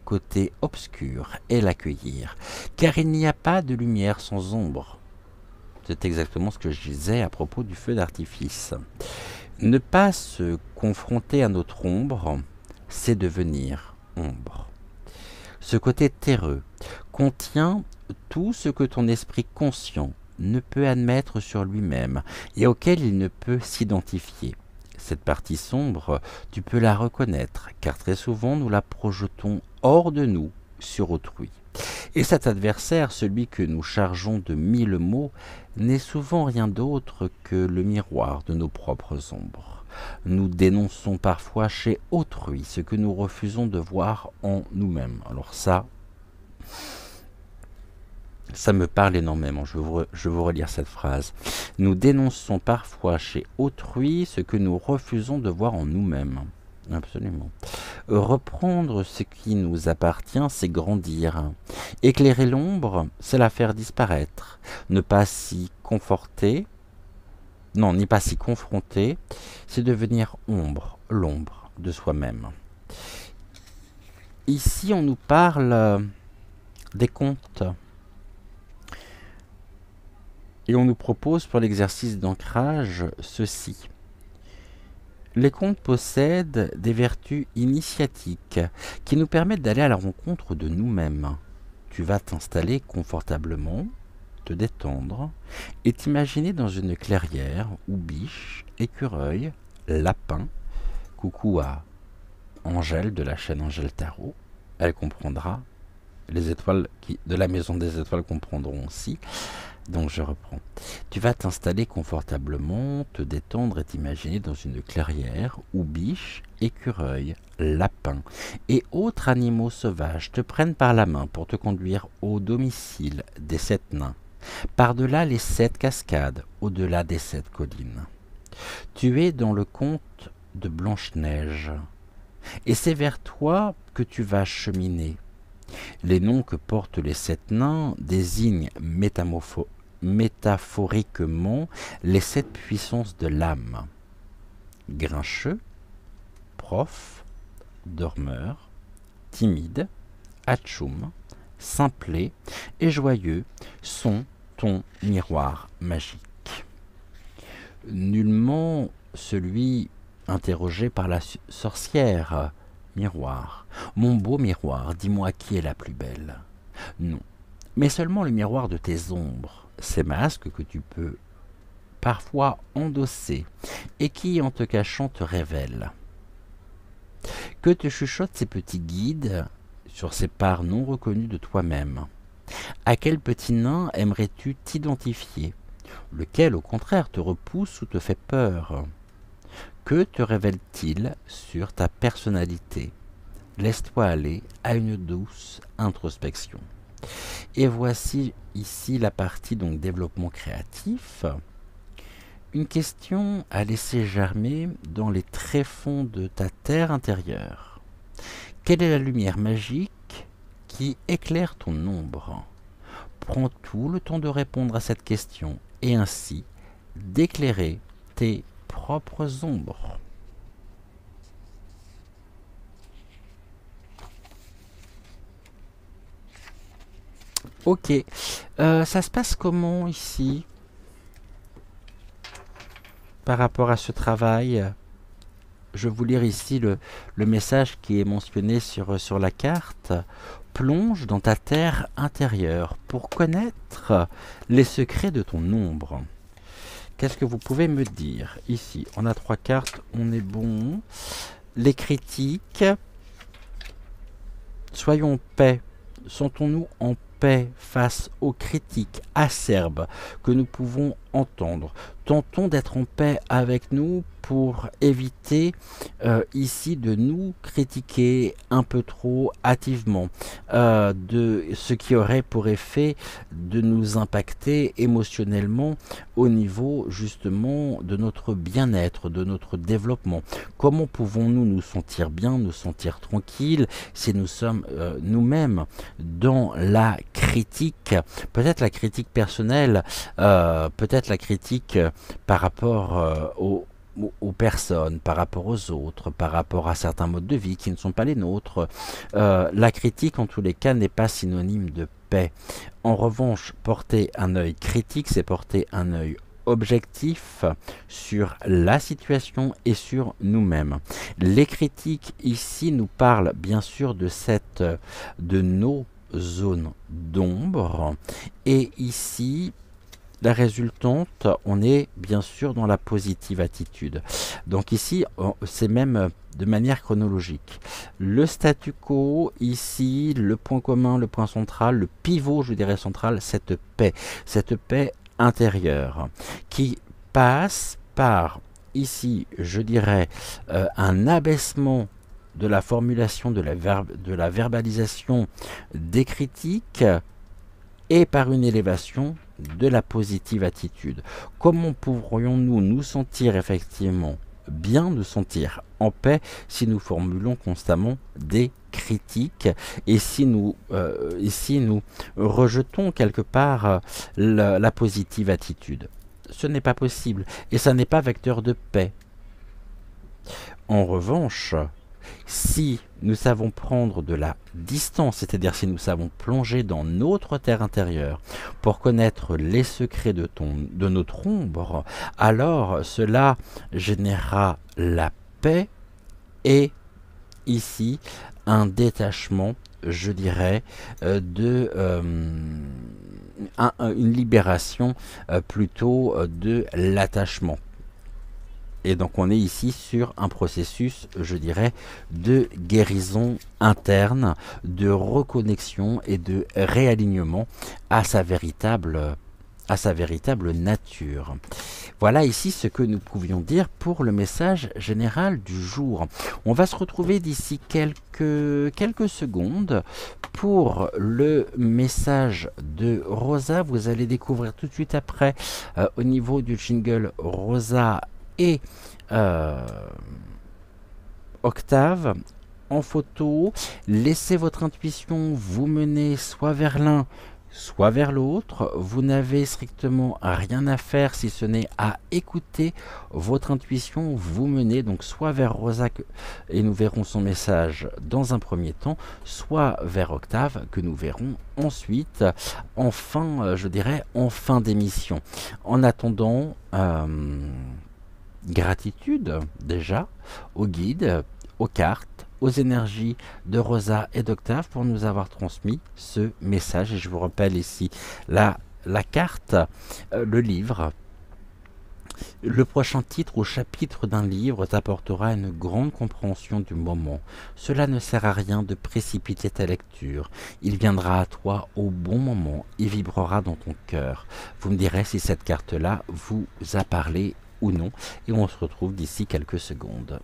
côté obscur et l'accueillir, car il n'y a pas de lumière sans ombre. C'est exactement ce que je disais à propos du feu d'artifice. Ne pas se confronter à notre ombre, c'est devenir ombre. Ce côté terreux contient tout ce que ton esprit conscient ne peut admettre sur lui-même et auquel il ne peut s'identifier. Cette partie sombre, tu peux la reconnaître, car très souvent nous la projetons hors de nous, sur autrui. Et cet adversaire, celui que nous chargeons de 1000 mots, n'est souvent rien d'autre que le miroir de nos propres ombres. Nous dénonçons parfois chez autrui ce que nous refusons de voir en nous-mêmes. Alors ça me parle énormément, je vais vous relire cette phrase. Nous dénonçons parfois chez autrui ce que nous refusons de voir en nous-mêmes. Absolument. Reprendre ce qui nous appartient, c'est grandir. Éclairer l'ombre, c'est la faire disparaître. Ne pas s'y conforter, non, ni pas s'y confronter, c'est devenir ombre, l'ombre de soi-même. Ici, on nous parle des contes. Et on nous propose pour l'exercice d'ancrage ceci. Les contes possèdent des vertus initiatiques qui nous permettent d'aller à la rencontre de nous-mêmes. Tu vas t'installer confortablement, te détendre et t'imaginer dans une clairière où biche, écureuil, lapin, coucou à Angèle de la chaîne Angèle Tarot, elle comprendra, les étoiles de la maison des étoiles comprendront aussi. Donc je reprends. Tu vas t'installer confortablement, te détendre et t'imaginer dans une clairière où biches, écureuils, lapins et autres animaux sauvages te prennent par la main pour te conduire au domicile des 7 nains, par-delà les 7 cascades, au-delà des 7 collines. Tu es dans le conte de Blanche-Neige et c'est vers toi que tu vas cheminer. Les noms que portent les 7 nains désignent métaphoriquement les 7 puissances de l'âme. Grincheux, prof, dormeur, timide, atchoum, simplet et joyeux sont ton miroir magique. Nullement celui interrogé par la sorcière. Miroir, mon beau miroir, dis-moi qui est la plus belle. Non, mais seulement le miroir de tes ombres, ces masques que tu peux parfois endosser et qui, en te cachant, te révèlent. Que te chuchotent ces petits guides sur ces parts non reconnues de toi-même. À quel petit nain aimerais-tu t'identifier? Lequel, au contraire, te repousse ou te fait peur? Que te révèle-t-il sur ta personnalité? laisse-toi aller à une douce introspection. Et voici ici la partie donc développement créatif. Une question à laisser germer dans les tréfonds de ta terre intérieure. Quelle est la lumière magique qui éclaire ton ombre? Prends tout le temps de répondre à cette question et ainsi d'éclairer tes propres ombres. Ok, ça se passe comment ici par rapport à ce travail? Je vais vous lire ici le message qui est mentionné sur la carte. Plonge dans ta terre intérieure pour connaître les secrets de ton ombre. Qu'est-ce que vous pouvez me dire? Ici, on a 3 cartes, on est bon. Les critiques. Soyons en paix. Sentons-nous en paix face aux critiques acerbes que nous pouvons entendre. Tentons d'être en paix avec nous pour éviter ici de nous critiquer un peu trop hâtivement, de ce qui aurait pour effet de nous impacter émotionnellement au niveau justement de notre bien-être, de notre développement. Comment pouvons-nous nous sentir bien, nous sentir tranquilles si nous sommes nous-mêmes dans la critique, peut-être la critique personnelle, peut-être la critique par rapport aux personnes, par rapport aux autres, par rapport à certains modes de vie qui ne sont pas les nôtres. La critique, en tous les cas, n'est pas synonyme de paix. En revanche, porter un œil critique, c'est porter un œil objectif sur la situation et sur nous-mêmes. Les critiques ici nous parlent bien sûr de nos zones d'ombre, et ici la résultante, on est bien sûr dans la positive attitude. Donc ici, c'est même de manière chronologique. Le statu quo, ici, le point commun, le point central, le pivot, je dirais central, cette paix intérieure, qui passe par, ici, je dirais, un abaissement de la formulation, de la verbalisation des critiques, et par une élévation de la positive attitude. Comment pourrions-nous nous sentir effectivement bien, nous sentir en paix si nous formulons constamment des critiques et si nous rejetons quelque part la positive attitude? Ce n'est pas possible et ça n'est pas vecteur de paix. En revanche, si nous savons prendre de la distance, c'est-à-dire si nous savons plonger dans notre terre intérieure pour connaître les secrets de notre ombre, alors cela générera la paix et ici un détachement, je dirais, une libération plutôt de l'attachement. Et donc on est ici sur un processus, je dirais, de guérison interne, de reconnexion et de réalignement à sa véritable nature. Voilà ici ce que nous pouvions dire pour le message général du jour. On va se retrouver d'ici quelques secondes pour le message de Rosa. Vous allez découvrir tout de suite après au niveau du jingle Rosa et Octave en photo. Laissez votre intuition vous mener soit vers l'un, soit vers l'autre. Vous n'avez strictement rien à faire si ce n'est à écouter votre intuition vous mener donc soit vers Rosa et nous verrons son message dans un premier temps, soit vers Octave que nous verrons ensuite en fin, je dirais, en fin d'émission. En attendant, gratitude déjà aux guides, aux cartes, aux énergies de Rosa et d'Octave pour nous avoir transmis ce message. Et je vous rappelle ici la carte, le livre. Le prochain titre ou chapitre d'un livre t'apportera une grande compréhension du moment. Cela ne sert à rien de précipiter ta lecture. Il viendra à toi au bon moment et vibrera dans ton cœur. Vous me direz si cette carte-là vous a parlé ou non, et on se retrouve d'ici quelques secondes.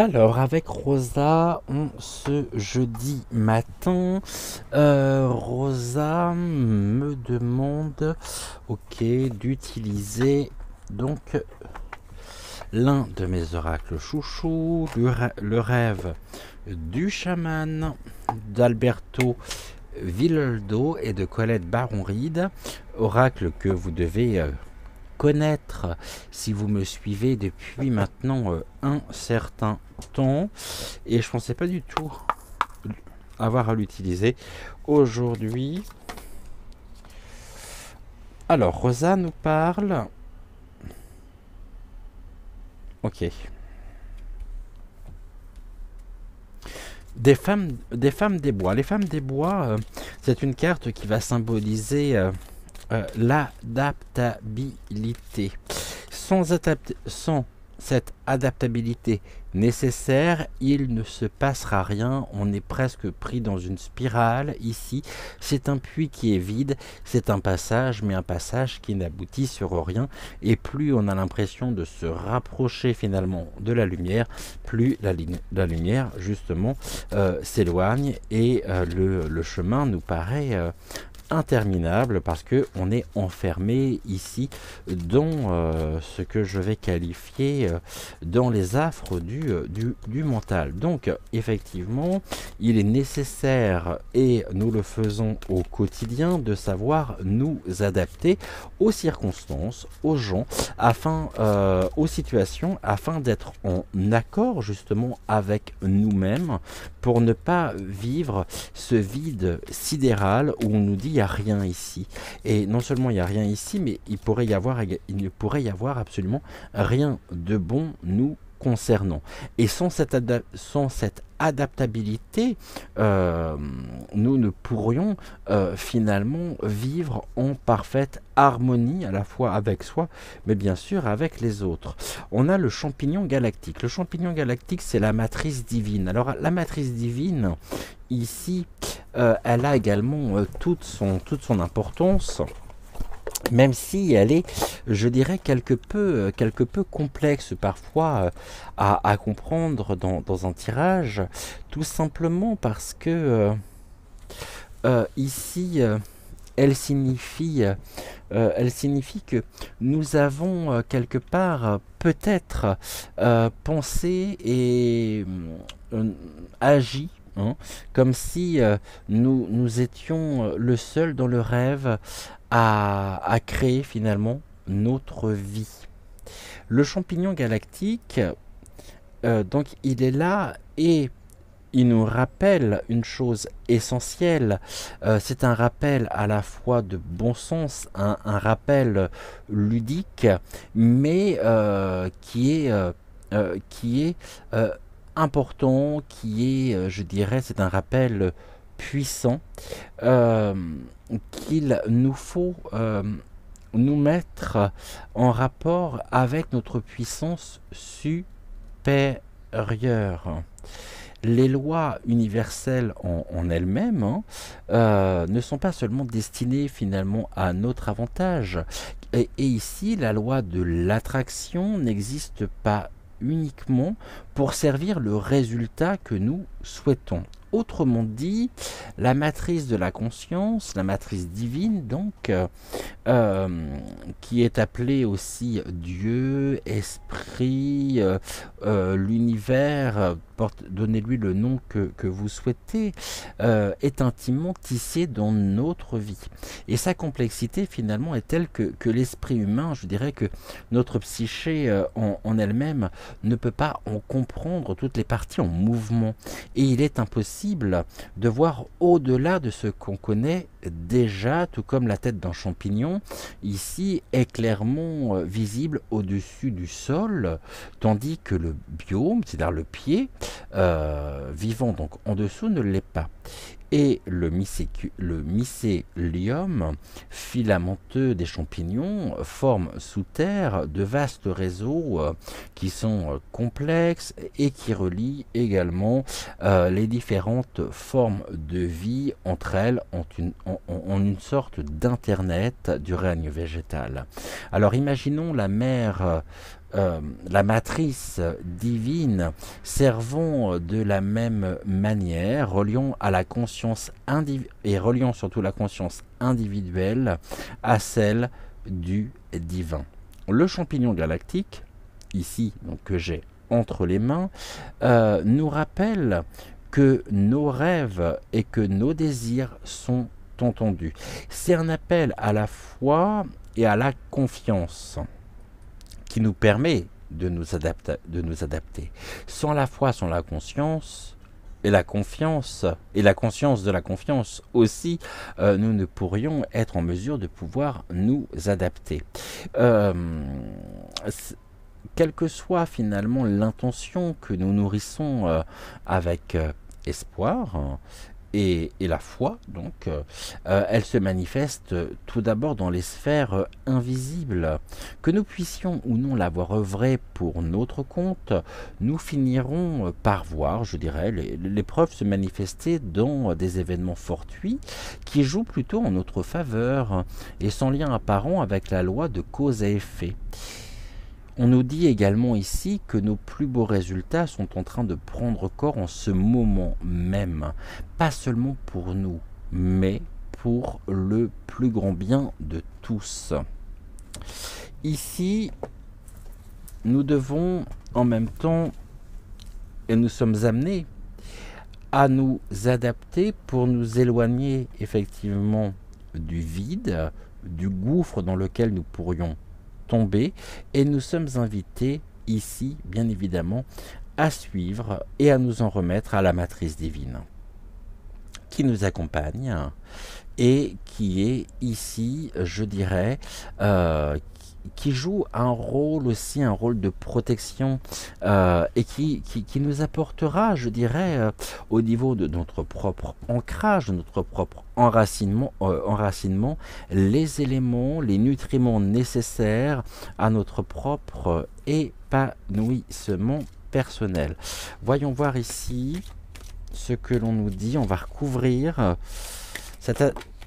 Alors, avec Rosa, ce jeudi matin, Rosa me demande, ok, d'utiliser donc l'un de mes oracles chouchous, le rêve du chaman d'Alberto Villoldo et de Colette Baron-Reed, oracle que vous devez connaître si vous me suivez depuis maintenant un certain temps, et je pensais pas du tout avoir à l'utiliser aujourd'hui. Alors Rosa nous parle, ok, des femmes des bois. Les femmes des bois, c'est une carte qui va symboliser l'adaptabilité. Sans cette adaptabilité nécessaire, il ne se passera rien. On est presque pris dans une spirale ici. C'est un puits qui est vide, c'est un passage, mais un passage qui n'aboutit sur rien. Et plus on a l'impression de se rapprocher finalement de la lumière, plus la lumière justement s'éloigne, et le chemin nous paraît interminable, parce que on est enfermé ici dans ce que je vais qualifier dans les affres du mental. Donc effectivement, il est nécessaire, et nous le faisons au quotidien, de savoir nous adapter aux circonstances, aux gens, afin aux situations, afin d'être en accord justement avec nous-mêmes, pour ne pas vivre ce vide sidéral où on nous dit il n'y a rien ici. Et non seulement il n'y a rien ici, mais il ne pourrait y avoir absolument rien de bon nous concernant. Et sans cette adaptabilité, nous ne pourrions finalement vivre en parfaite harmonie, à la fois avec soi, mais bien sûr avec les autres. On a le champignon galactique. Le champignon galactique, c'est la matrice divine. Alors la matrice divine, ici, elle a également toute son importance, même si elle est, je dirais, quelque peu complexe parfois à comprendre dans un tirage, tout simplement parce que ici, elle signifie que nous avons quelque part peut-être pensé et agi, hein, comme si nous étions le seul dans le rêve à créer finalement notre vie. Le champignon galactique, donc il est là, et il nous rappelle une chose essentielle. C'est un rappel à la fois de bon sens, un rappel ludique, mais qui est important, qui est, je dirais, c'est un rappel puissant, qu'il nous faut nous mettre en rapport avec notre puissance supérieure. Les lois universelles en elles-mêmes, ne sont pas seulement destinées finalement à notre avantage. Et ici, la loi de l'attraction n'existe pas uniquement pour servir le résultat que nous souhaitons. Autrement dit, la matrice de la conscience, la matrice divine, donc, qui est appelée aussi Dieu, Esprit, l'univers, donnez-lui le nom que vous souhaitez, est intimement tissée dans notre vie. Et sa complexité finalement est telle que l'esprit humain, je dirais que notre psyché en elle-même ne peut pas en comprendre toutes les parties en mouvement. Et il est impossible de voir au-delà de ce qu'on connaît déjà, tout comme la tête d'un champignon ici est clairement visible au-dessus du sol, tandis que le biome, c'est-à-dire le pied vivant donc en dessous, ne l'est pas. Et le mycélium filamenteux des champignons forme sous terre de vastes réseaux qui sont complexes, et qui relient également les différentes formes de vie entre elles en une sorte d'internet du règne végétal. Alors imaginons la mère la matrice divine, servons de la même manière, reliant à la conscience et reliant surtout la conscience individuelle à celle du divin. Le champignon galactique, ici donc, que j'ai entre les mains, nous rappelle que nos rêves et que nos désirs sont entendus. C'est un appel à la foi et à la confiance qui nous permet de nous adapter. Sans la foi, sans la conscience, et la confiance, et la conscience de la confiance aussi, nous ne pourrions être en mesure de pouvoir nous adapter. Quelle que soit finalement l'intention que nous nourrissons avec espoir, et la foi, donc, elle se manifeste tout d'abord dans les sphères invisibles. Que nous puissions ou non l'avoir œuvré pour notre compte, nous finirons par voir, je dirais, les preuves se manifester dans des événements fortuits qui jouent plutôt en notre faveur et sans lien apparent avec la loi de cause à effet. On nous dit également ici que nos plus beaux résultats sont en train de prendre corps en ce moment même, pas seulement pour nous, mais pour le plus grand bien de tous. Ici, nous devons en même temps, et nous sommes amenés à nous adapter pour nous éloigner effectivement du vide, du gouffre dans lequel nous pourrions tomber, et nous sommes invités ici, bien évidemment, à suivre et à nous en remettre à la matrice divine qui nous accompagne et qui est ici, je dirais, qui joue un rôle aussi, un rôle de protection et qui nous apportera, je dirais, au niveau de notre propre ancrage, de notre propre enracinement, les éléments, les nutriments nécessaires à notre propre épanouissement personnel. Voyons voir ici ce que l'on nous dit. On va recouvrir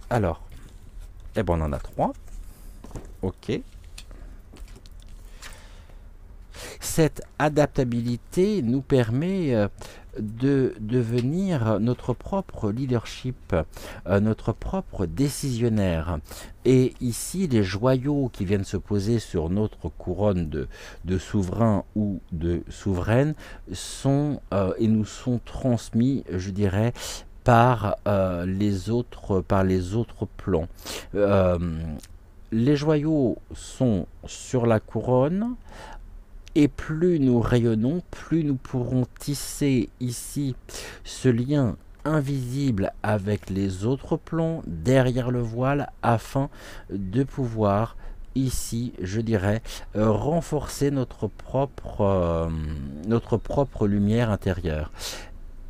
alors, eh ben on en a 3. Ok. Cette adaptabilité nous permet de devenir notre propre leadership, notre propre décisionnaire. Et ici, les joyaux qui viennent se poser sur notre couronne de souverain ou de souveraine sont et nous sont transmis, je dirais, par les autres plans. Les joyaux sont sur la couronne. Et plus nous rayonnons, plus nous pourrons tisser ici ce lien invisible avec les autres plans derrière le voile afin de pouvoir ici, je dirais, renforcer notre propre lumière intérieure.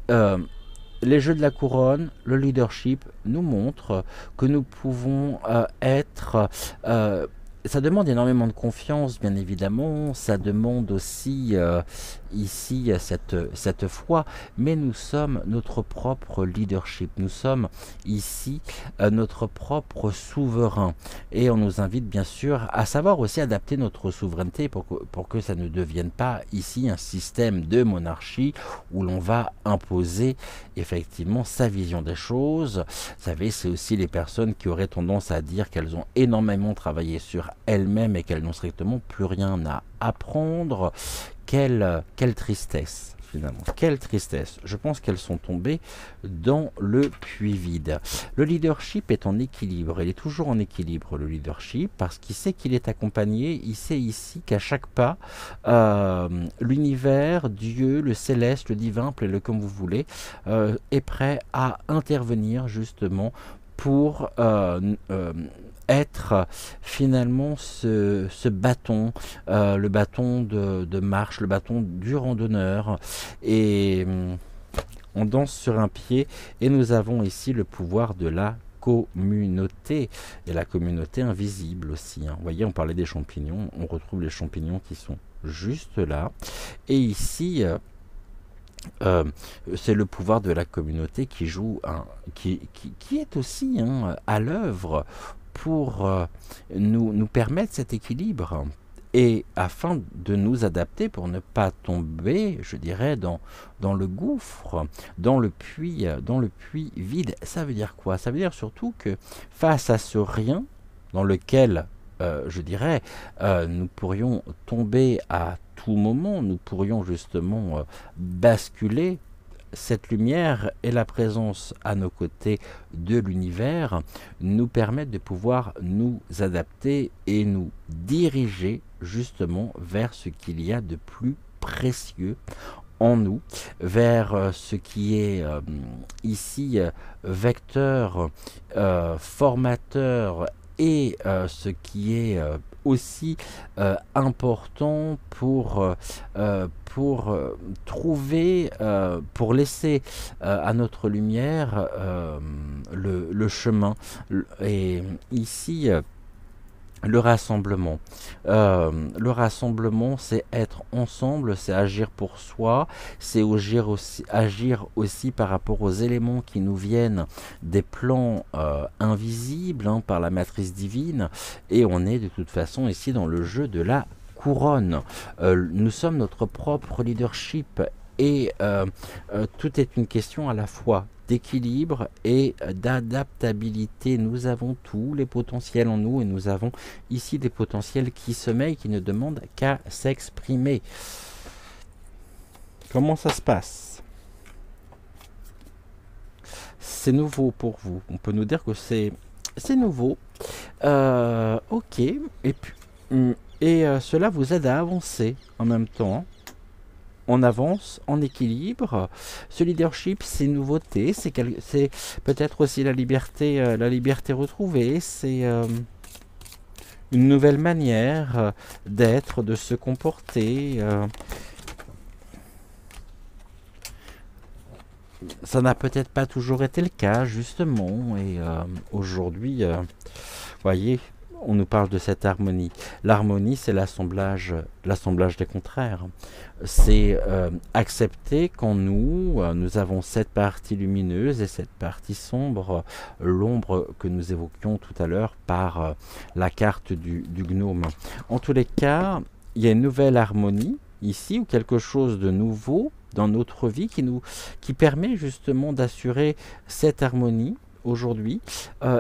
Les jeux de la couronne, le leadership nous montrent que nous pouvons être... ça demande énormément de confiance, bien évidemment. Ça demande aussi ici cette foi. Mais nous sommes notre propre leadership. Nous sommes ici notre propre souverain. Et on nous invite bien sûr à savoir aussi adapter notre souveraineté pour que ça ne devienne pas ici un système de monarchie où l'on va imposer effectivement sa vision des choses. Vous savez, c'est aussi les personnes qui auraient tendance à dire qu'elles ont énormément travaillé sur elles-mêmes et qu'elles n'ont strictement plus rien à apprendre. Quelle tristesse finalement, quelle tristesse. Je pense qu'elles sont tombées dans le puits vide. Le leadership est en équilibre, il est toujours en équilibre le leadership, parce qu'il sait qu'il est accompagné, il sait ici qu'à chaque pas, l'univers, Dieu, le céleste, le divin, appelez-le comme vous voulez, est prêt à intervenir justement pour être finalement ce bâton, le bâton de marche, le bâton du randonneur. Et on danse sur un pied et nous avons ici le pouvoir de la communauté et la communauté invisible aussi. Vous voyez, on parlait des champignons, on retrouve les champignons qui sont juste là. Et ici... c'est le pouvoir de la communauté qui joue, qui est aussi à l'œuvre pour nous permettre cet équilibre et afin de nous adapter pour ne pas tomber, je dirais, dans le gouffre, dans le puits vide. Ça veut dire quoi? Ça veut dire surtout que face à ce rien dans lequel, je dirais, nous pourrions tomber à tout moment, nous pourrions justement basculer, cette lumière et la présence à nos côtés de l'univers nous permettent de pouvoir nous adapter et nous diriger justement vers ce qu'il y a de plus précieux en nous, vers ce qui est ici vecteur, formateur et ce qui est aussi important pour trouver, pour laisser à notre lumière le chemin. Et ici, le rassemblement. Le rassemblement, c'est être ensemble, c'est agir pour soi, c'est agir aussi par rapport aux éléments qui nous viennent des plans invisibles, hein, par la matrice divine. Et on est de toute façon ici dans le jeu de la couronne. Nous sommes notre propre leadership et tout est une question à la fois d'équilibre et d'adaptabilité. Nous avons tous les potentiels en nous et nous avons ici des potentiels qui sommeillent, qui ne demandent qu'à s'exprimer. Comment ça se passe? C'est nouveau pour vous. On peut nous dire que c'est nouveau. Ok. Et puis, cela vous aide à avancer en même temps. On avance en équilibre. Ce leadership, c'est nouveauté, c'est peut-être aussi la liberté retrouvée, c'est une nouvelle manière d'être, de se comporter. Ça n'a peut-être pas toujours été le cas, justement, et aujourd'hui, voyez, on nous parle de cette harmonie. L'harmonie, c'est l'assemblage des contraires. C'est accepter qu'en nous, nous avons cette partie lumineuse et cette partie sombre, l'ombre que nous évoquions tout à l'heure par la carte du gnome. En tous les cas, il y a une nouvelle harmonie ici, ou quelque chose de nouveau dans notre vie qui permet justement d'assurer cette harmonie aujourd'hui,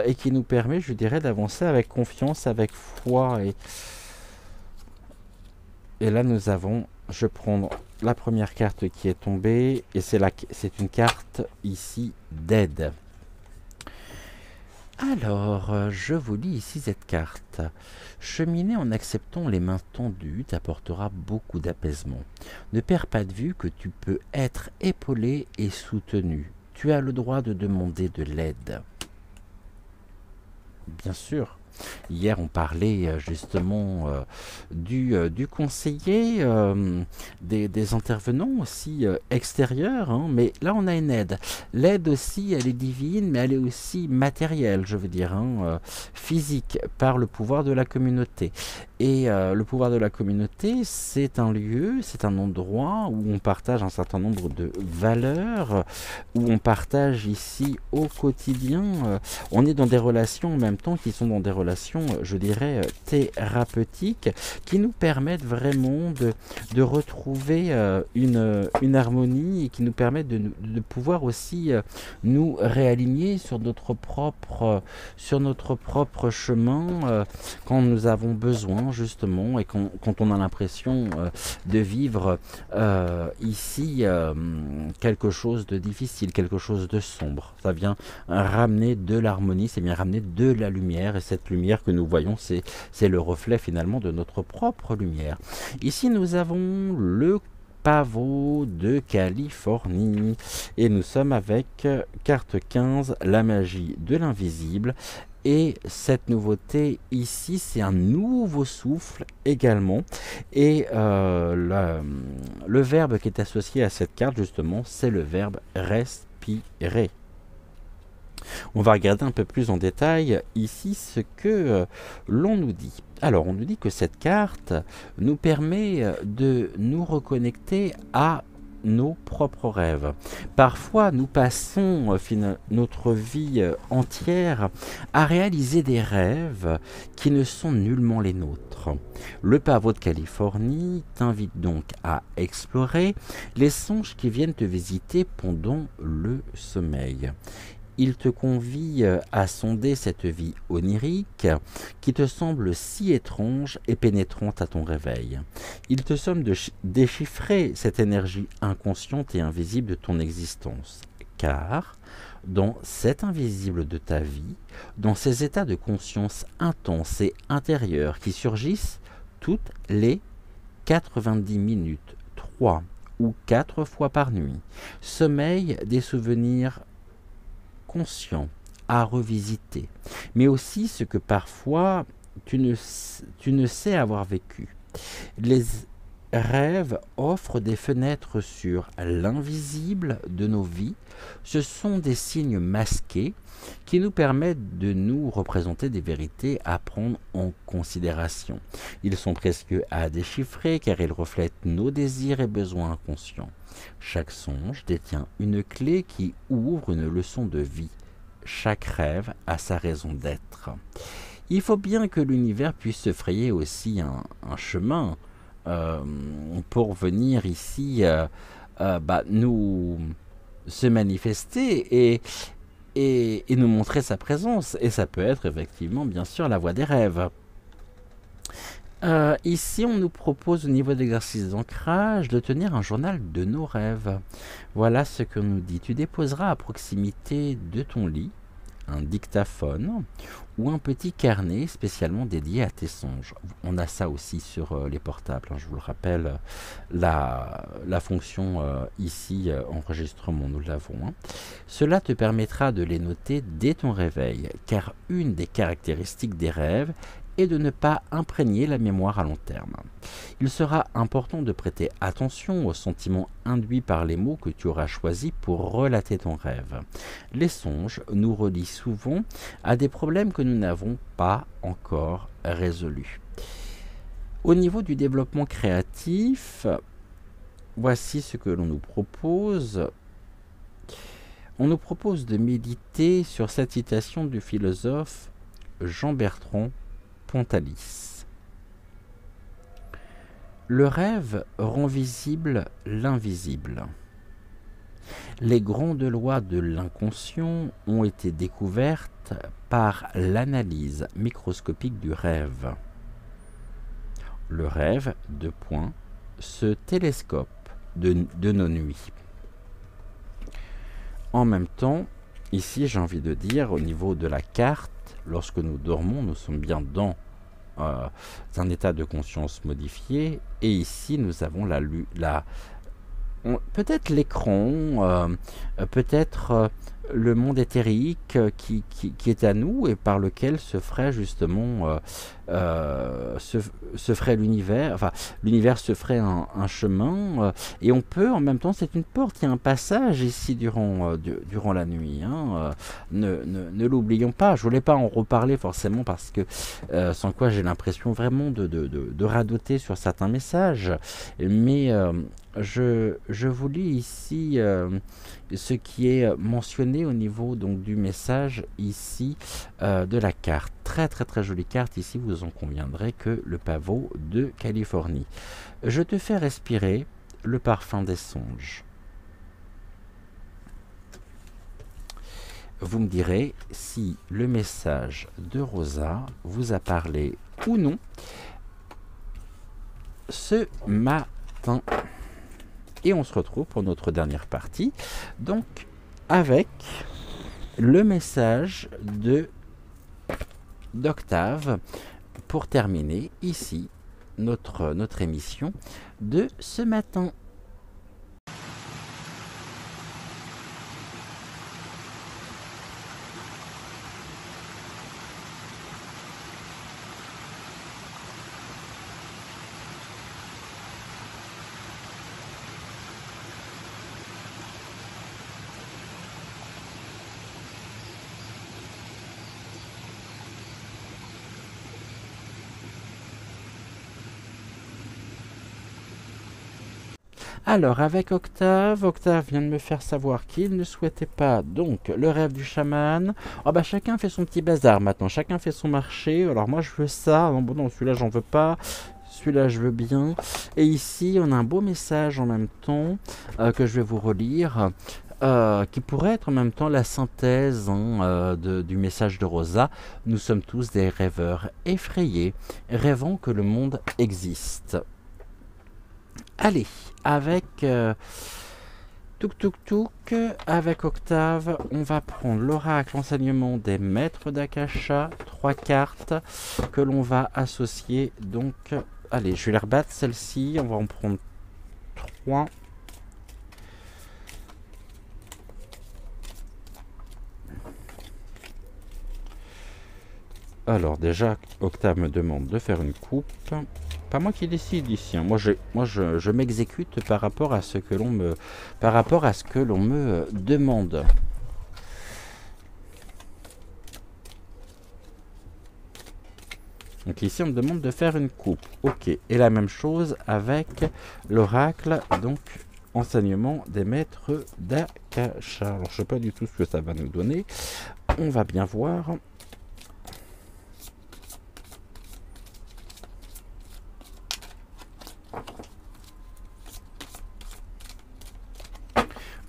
et qui nous permet, je dirais, d'avancer avec confiance, avec foi. Et là, nous avons, je prends la première carte qui est tombée, et c'est une carte ici d'aide. Alors, je vous lis ici cette carte. Cheminer en acceptant les mains tendues t'apportera beaucoup d'apaisement. Ne perds pas de vue que tu peux être épaulé et soutenu. Tu as le droit de demander de l'aide. Bien sûr. Hier, on parlait justement du conseiller, des intervenants aussi extérieurs, hein, mais là, on a une aide. L'aide aussi, elle est divine, mais elle est aussi matérielle, je veux dire, hein, physique, par le pouvoir de la communauté. Et le pouvoir de la communauté, c'est un lieu, c'est un endroit où on partage un certain nombre de valeurs, où on partage ici au quotidien. On est dans des relations en même temps qui sont dans des relations, je dirais, thérapeutiques, qui nous permettent vraiment de retrouver une harmonie et qui nous permettent de pouvoir aussi nous réaligner sur notre propre chemin quand nous avons besoin, justement, et quand on a l'impression de vivre ici quelque chose de difficile, quelque chose de sombre. Ça vient ramener de l'harmonie, c'est bien ramener de la lumière, et cette lumière que nous voyons, c'est le reflet finalement de notre propre lumière. Ici, nous avons le pavot de Californie, et nous sommes avec carte 15, la magie de l'invisible. Et cette nouveauté ici, c'est un nouveau souffle également. Et le verbe qui est associé à cette carte, justement, c'est le verbe respirer. On va regarder un peu plus en détail ici ce que l'on nous dit. Alors, on nous dit que cette carte nous permet de nous reconnecter à nos propres rêves. Parfois, nous passons notre vie entière à réaliser des rêves qui ne sont nullement les nôtres. Le pavot de Californie t'invite donc à explorer les songes qui viennent te visiter pendant le sommeil. Il te convie à sonder cette vie onirique qui te semble si étrange et pénétrante à ton réveil. Il te somme de déchiffrer cette énergie inconsciente et invisible de ton existence. Car, dans cet invisible de ta vie, dans ces états de conscience intenses et intérieurs qui surgissent toutes les 90 minutes, 3 ou 4 fois par nuit, sommeillent des souvenirs conscient à revisiter, mais aussi ce que parfois tu ne sais avoir vécu. Les rêves offrent des fenêtres sur l'invisible de nos vies. Ce sont des signes masqués qui nous permettent de nous représenter des vérités à prendre en considération. Ils sont précieux à déchiffrer car ils reflètent nos désirs et besoins inconscients. Chaque songe détient une clé qui ouvre une leçon de vie. Chaque rêve a sa raison d'être. Il faut bien que l'univers puisse se frayer aussi un chemin pour venir ici nous se manifester et nous montrer sa présence. Et ça peut être effectivement, bien sûr, la voie des rêves. Ici, on nous propose au niveau d'exercice d'ancrage de tenir un journal de nos rêves. Voilà ce que nous dit. Tu déposeras à proximité de ton lit un dictaphone ou un petit carnet spécialement dédié à tes songes. On a ça aussi sur les portables, hein, je vous le rappelle, la fonction ici, enregistrement, nous l'avons. Hein. Cela te permettra de les noter dès ton réveil, car une des caractéristiques des rêves et de ne pas imprégner la mémoire à long terme. Il sera important de prêter attention aux sentiments induits par les mots que tu auras choisis pour relater ton rêve. Les songes nous relient souvent à des problèmes que nous n'avons pas encore résolus. Au niveau du développement créatif, voici ce que l'on nous propose. On nous propose de méditer sur cette citation du philosophe Jean-Bertrand Pontalis. Le rêve rend visible l'invisible. Les grandes lois de l'inconscient ont été découvertes par l'analyse microscopique du rêve. Le rêve, ce télescope de nos nuits. En même temps, ici j'ai envie de dire, au niveau de la carte, lorsque nous dormons, nous sommes bien dans un état de conscience modifié. Et ici, nous avons peut-être l'écran, peut-être le monde éthérique qui est à nous et par lequel se ferait justement se ferait l'univers, enfin l'univers se ferait un chemin et on peut en même temps, c'est une porte, il y a un passage ici durant la nuit, hein, ne l'oublions pas. Je voulais pas en reparler forcément parce que sans quoi j'ai l'impression vraiment de radoter sur certains messages, mais je vous lis ici ce qui est mentionné au niveau donc du message ici de la carte. Très très très jolie carte ici, vous en conviendrez, que le pavot de Californie. Je te fais respirer le parfum des songes. Vous me direz si le message de Rosa vous a parlé ou non ce matin. Et on se retrouve pour notre dernière partie, donc avec le message d'Octave pour terminer ici notre émission de ce matin. Alors, avec Octave, Octave vient de me faire savoir qu'il ne souhaitait pas, donc, le rêve du chaman. Oh bah, chacun fait son petit bazar maintenant, chacun fait son marché. Alors moi, je veux ça. Non, bon, non, celui-là, j'en veux pas. Celui-là, je veux bien. Et ici, on a un beau message en même temps que je vais vous relire. Qui pourrait être en même temps la synthèse du message de Rosa. Nous sommes tous des rêveurs effrayés, rêvant que le monde existe. Allez, avec avec Octave, on va prendre l'oracle enseignement des maîtres d'Akasha, 3 cartes que l'on va associer. Donc, allez, je vais les rebattre celle-ci, on va en prendre 3. Alors déjà, Octave me demande de faire une coupe. Pas moi qui décide ici. Hein. Moi, je m'exécute par rapport à ce que l'on me, demande. Donc ici, on me demande de faire une coupe. Ok. Et la même chose avec l'oracle. Donc, enseignement des maîtres d'Akasha. Alors, je ne sais pas du tout ce que ça va nous donner. On va bien voir.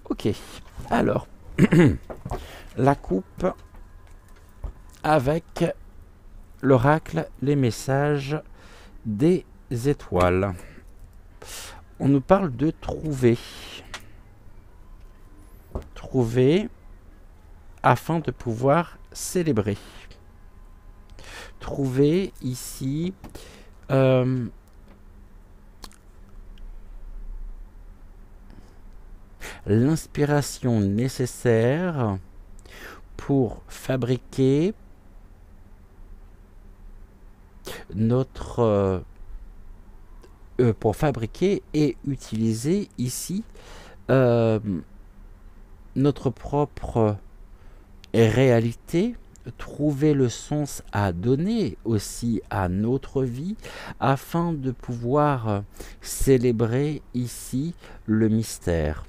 Ok, alors, la coupe avec l'oracle, les messages des étoiles. On nous parle de trouver. Trouver afin de pouvoir célébrer. Trouver ici... l'inspiration nécessaire pour fabriquer et utiliser ici notre propre réalité, trouver le sens à donner aussi à notre vie afin de pouvoir célébrer ici le mystère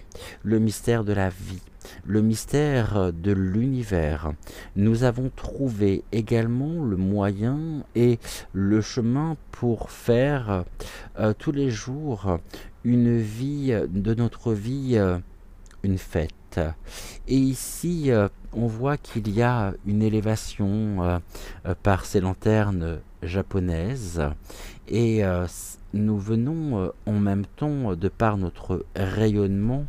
de la vie, le mystère de l'univers. Nous avons trouvé également le moyen et le chemin pour faire tous les jours de notre vie une fête. Et ici, on voit qu'il y a une élévation par ces lanternes japonaises et nous venons en même temps, de par notre rayonnement,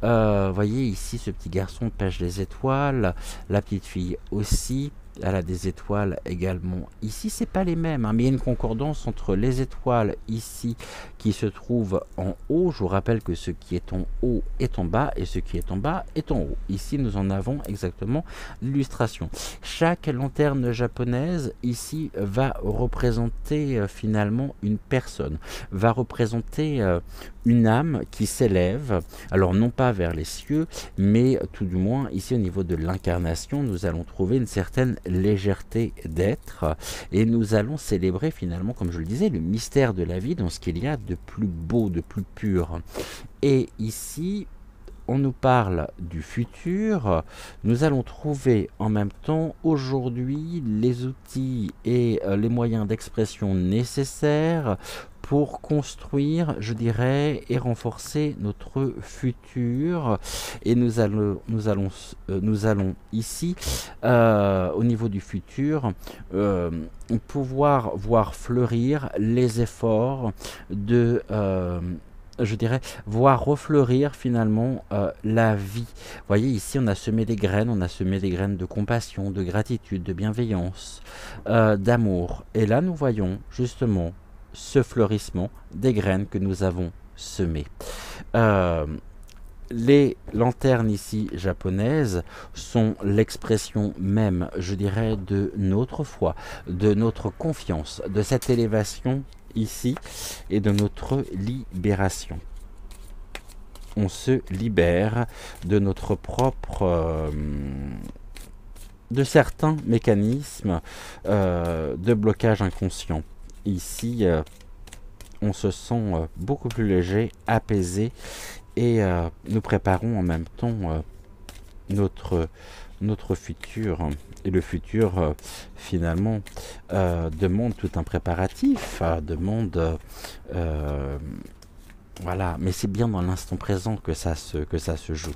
voyez ici ce petit garçon pêche les étoiles, la petite fille aussi, elle a des étoiles également. Ici, c'est pas les mêmes, hein, mais il y a une concordance entre les étoiles ici qui se trouvent en haut. Je vous rappelle que ce qui est en haut est en bas et ce qui est en bas est en haut. Ici, nous en avons exactement l'illustration. Chaque lanterne japonaise ici va représenter finalement une personne, va représenter une âme qui s'élève, alors non pas vers les cieux, mais tout du moins ici au niveau de l'incarnation, nous allons trouver une certaine légèreté d'être et nous allons célébrer finalement, comme je le disais, le mystère de la vie dans ce qu'il y a de plus beau, de plus pur. Et ici, on nous parle du futur, nous allons trouver en même temps aujourd'hui les outils et les moyens d'expression nécessaires pour construire, je dirais, et renforcer notre futur. Et nous allons ici, au niveau du futur, pouvoir voir fleurir les efforts de... je dirais, voir refleurir finalement la vie. Vous voyez, ici, on a semé des graines de compassion, de gratitude, de bienveillance, d'amour. Et là, nous voyons justement ce fleurissement des graines que nous avons semées. Les lanternes ici japonaises sont l'expression même, je dirais, de notre foi, de notre confiance, de cette élévation ici et de notre libération. On se libère de notre propre de certains mécanismes de blocage inconscient. Ici on se sent beaucoup plus léger, apaisé, et nous préparons en même temps notre futur. Et le futur, finalement, demande tout un préparatif, demande... voilà, mais c'est bien dans l'instant présent que ça se joue.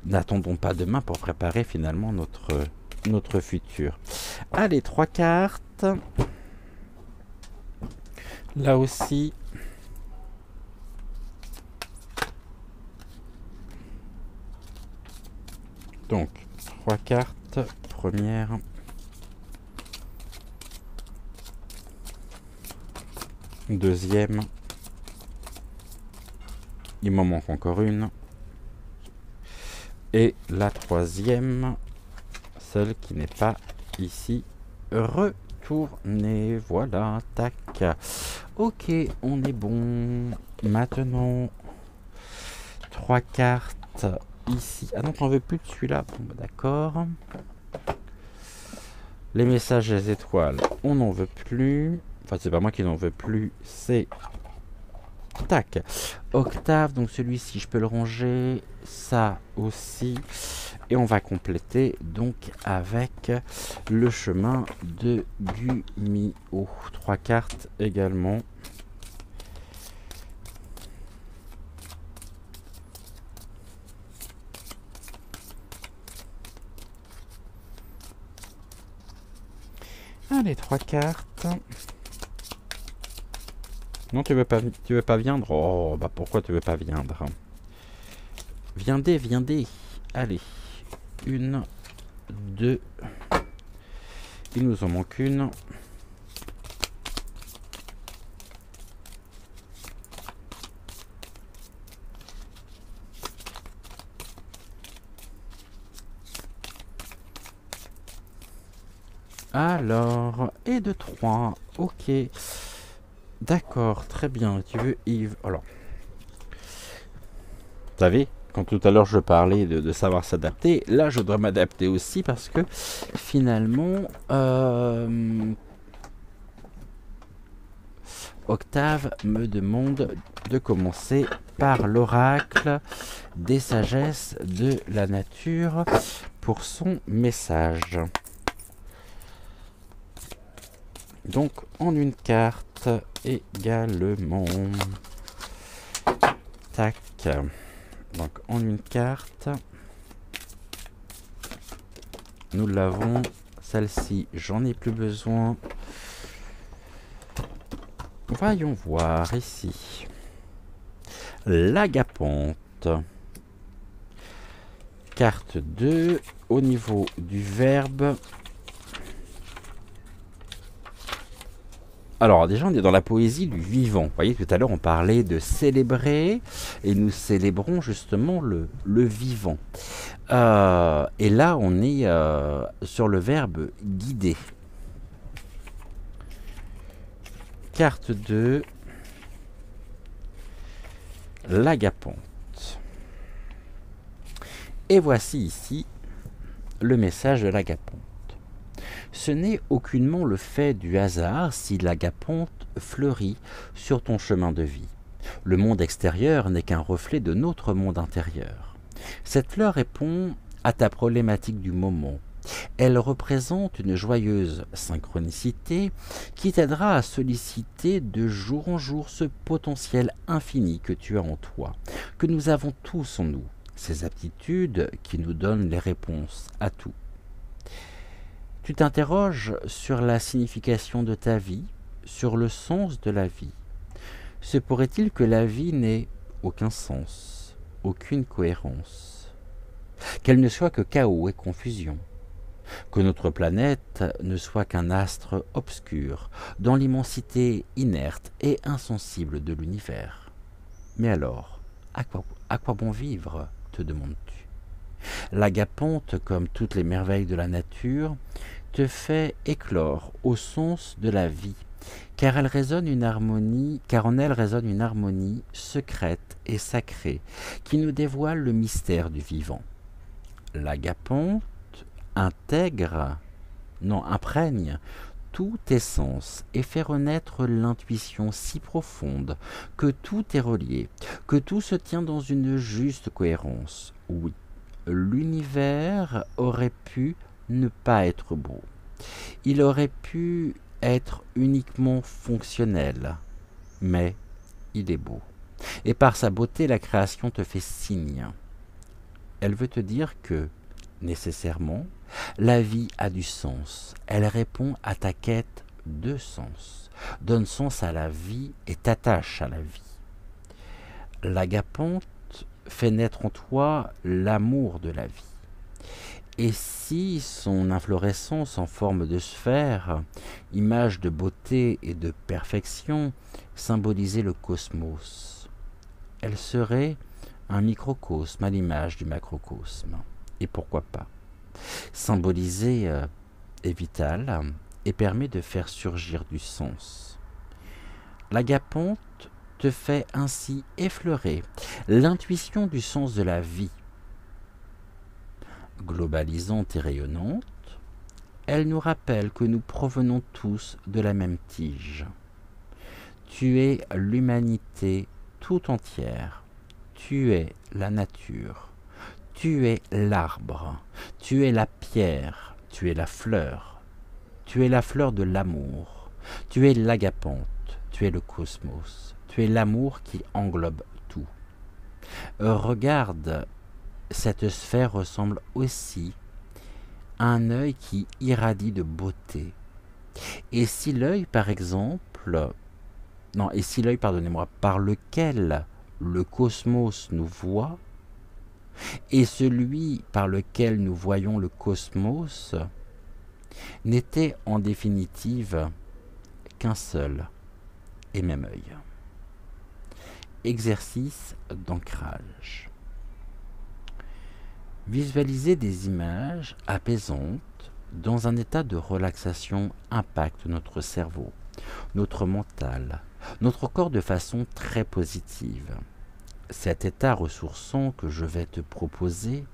N'attendons pas demain pour préparer finalement notre futur. Allez, 3 cartes. Là aussi. Donc, 3 cartes. Première. Deuxième. Il m'en manque encore une. Et la troisième, celle qui n'est pas ici, retournée. Voilà, tac. Ok, on est bon. Maintenant, 3 cartes ici. Ah non, t'en veux plus de celui-là. Bon, bah, d'accord. Les messages des étoiles, on n'en veut plus. Enfin, c'est pas moi qui n'en veux plus, c'est... Tac. Octave, donc celui-ci, je peux le ranger. Ça aussi. Et on va compléter donc avec le chemin de Gumio. 3 cartes également. Allez, 3 cartes. Non, tu veux pas viendre? Oh, bah pourquoi tu veux pas viendre? Viendez. Allez. 1, 2. Il nous en manque une. Alors, et de 3. Ok. D'accord, très bien. Tu veux Yves? Alors, vous savez, quand tout à l'heure je parlais de savoir s'adapter, là je dois m'adapter aussi parce que finalement, Octave me demande de commencer par l'oracle des sagesses de la nature pour son message. Donc en une carte également. Tac. Donc en une carte. Nous l'avons. Celle-ci, j'en ai plus besoin. Voyons voir ici. L'agapante. Carte 2. Au niveau du verbe. Alors déjà on est dans la poésie du vivant. Vous voyez, tout à l'heure on parlait de célébrer et nous célébrons justement le vivant. Et là on est sur le verbe guider. Carte 2. L'agapante. Et voici ici le message de l'agapante. Ce n'est aucunement le fait du hasard si l'agapante fleurit sur ton chemin de vie. Le monde extérieur n'est qu'un reflet de notre monde intérieur. Cette fleur répond à ta problématique du moment. Elle représente une joyeuse synchronicité qui t'aidera à solliciter de jour en jour ce potentiel infini que tu as en toi, que nous avons tous en nous, ces aptitudes qui nous donnent les réponses à tout. Tu t'interroges sur la signification de ta vie, sur le sens de la vie. Se pourrait-il que la vie n'ait aucun sens, aucune cohérence, qu'elle ne soit que chaos et confusion, que notre planète ne soit qu'un astre obscur dans l'immensité inerte et insensible de l'univers? Mais alors, à quoi bon vivre, te demandes-tu? L'agapante, comme toutes les merveilles de la nature, te fait éclore au sens de la vie, car en elle résonne une harmonie secrète et sacrée, qui nous dévoile le mystère du vivant. L'agapante imprègne tous tes sens et fait renaître l'intuition si profonde que tout est relié, que tout se tient dans une juste cohérence. Oui, l'univers aurait pu ne pas être beau. Il aurait pu être uniquement fonctionnel, mais il est beau. Et par sa beauté, la création te fait signe. Elle veut te dire que, nécessairement, la vie a du sens. Elle répond à ta quête de sens, donne sens à la vie et t'attache à la vie. L'agapante fait naître en toi l'amour de la vie. Et si son inflorescence en forme de sphère, image de beauté et de perfection, symbolisait le cosmos, elle serait un microcosme à l'image du macrocosme. Et pourquoi pas? Symboliser est vital et permet de faire surgir du sens. L'agapante te fait ainsi effleurer l'intuition du sens de la vie. Globalisante et rayonnante, elle nous rappelle que nous provenons tous de la même tige. Tu es l'humanité tout entière. Tu es la nature. Tu es l'arbre. Tu es la pierre. Tu es la fleur. Tu es la fleur de l'amour. Tu es l'agapante. Tu es le cosmos. Tu es l'amour qui englobe tout. Regarde, cette sphère ressemble aussi à un œil qui irradie de beauté. Et si l'œil, par exemple, par lequel le cosmos nous voit, et celui par lequel nous voyons le cosmos, n'était en définitive qu'un seul et même œil. Exercice d'ancrage. Visualiser des images apaisantes dans un état de relaxation impacte notre cerveau, notre mental, notre corps de façon très positive. Cet état ressourçant que je vais te proposer,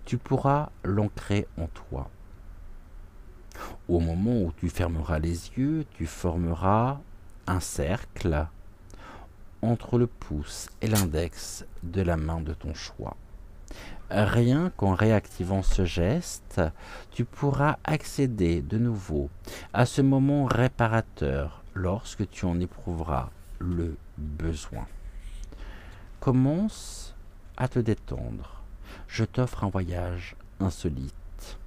tu pourras l'ancrer en toi. Au moment où tu fermeras les yeux, tu formeras un cercle entre le pouce et l'index de la main de ton choix. Rien qu'en réactivant ce geste, tu pourras accéder de nouveau à ce moment réparateur lorsque tu en éprouveras le besoin. Commence à te détendre. Je t'offre un voyage insolite.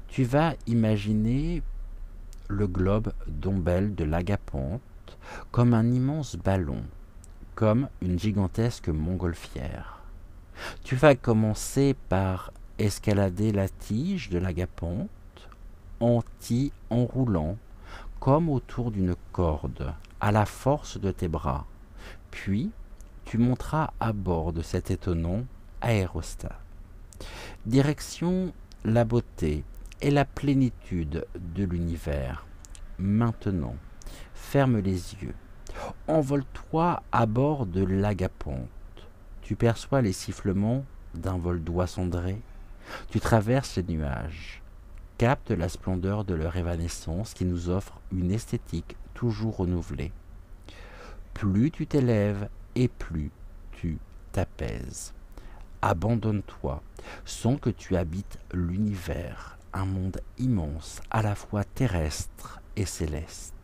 Tu vas imaginer le globe d'ombelle de l'agapante comme un immense ballon, comme une gigantesque montgolfière. Tu vas commencer par escalader la tige de l'agapante en t'y enroulant comme autour d'une corde à la force de tes bras. Puis, tu monteras à bord de cet étonnant aérostat. Direction la beauté et la plénitude de l'univers. Maintenant, ferme les yeux. Envole-toi à bord de l'agapante. Tu perçois les sifflements d'un vol d'oies cendrées. Tu traverses les nuages. Capte la splendeur de leur évanescence qui nous offre une esthétique toujours renouvelée. Plus tu t'élèves et plus tu t'apaises. Abandonne-toi, sens que tu habites l'univers, un monde immense, à la fois terrestre et céleste.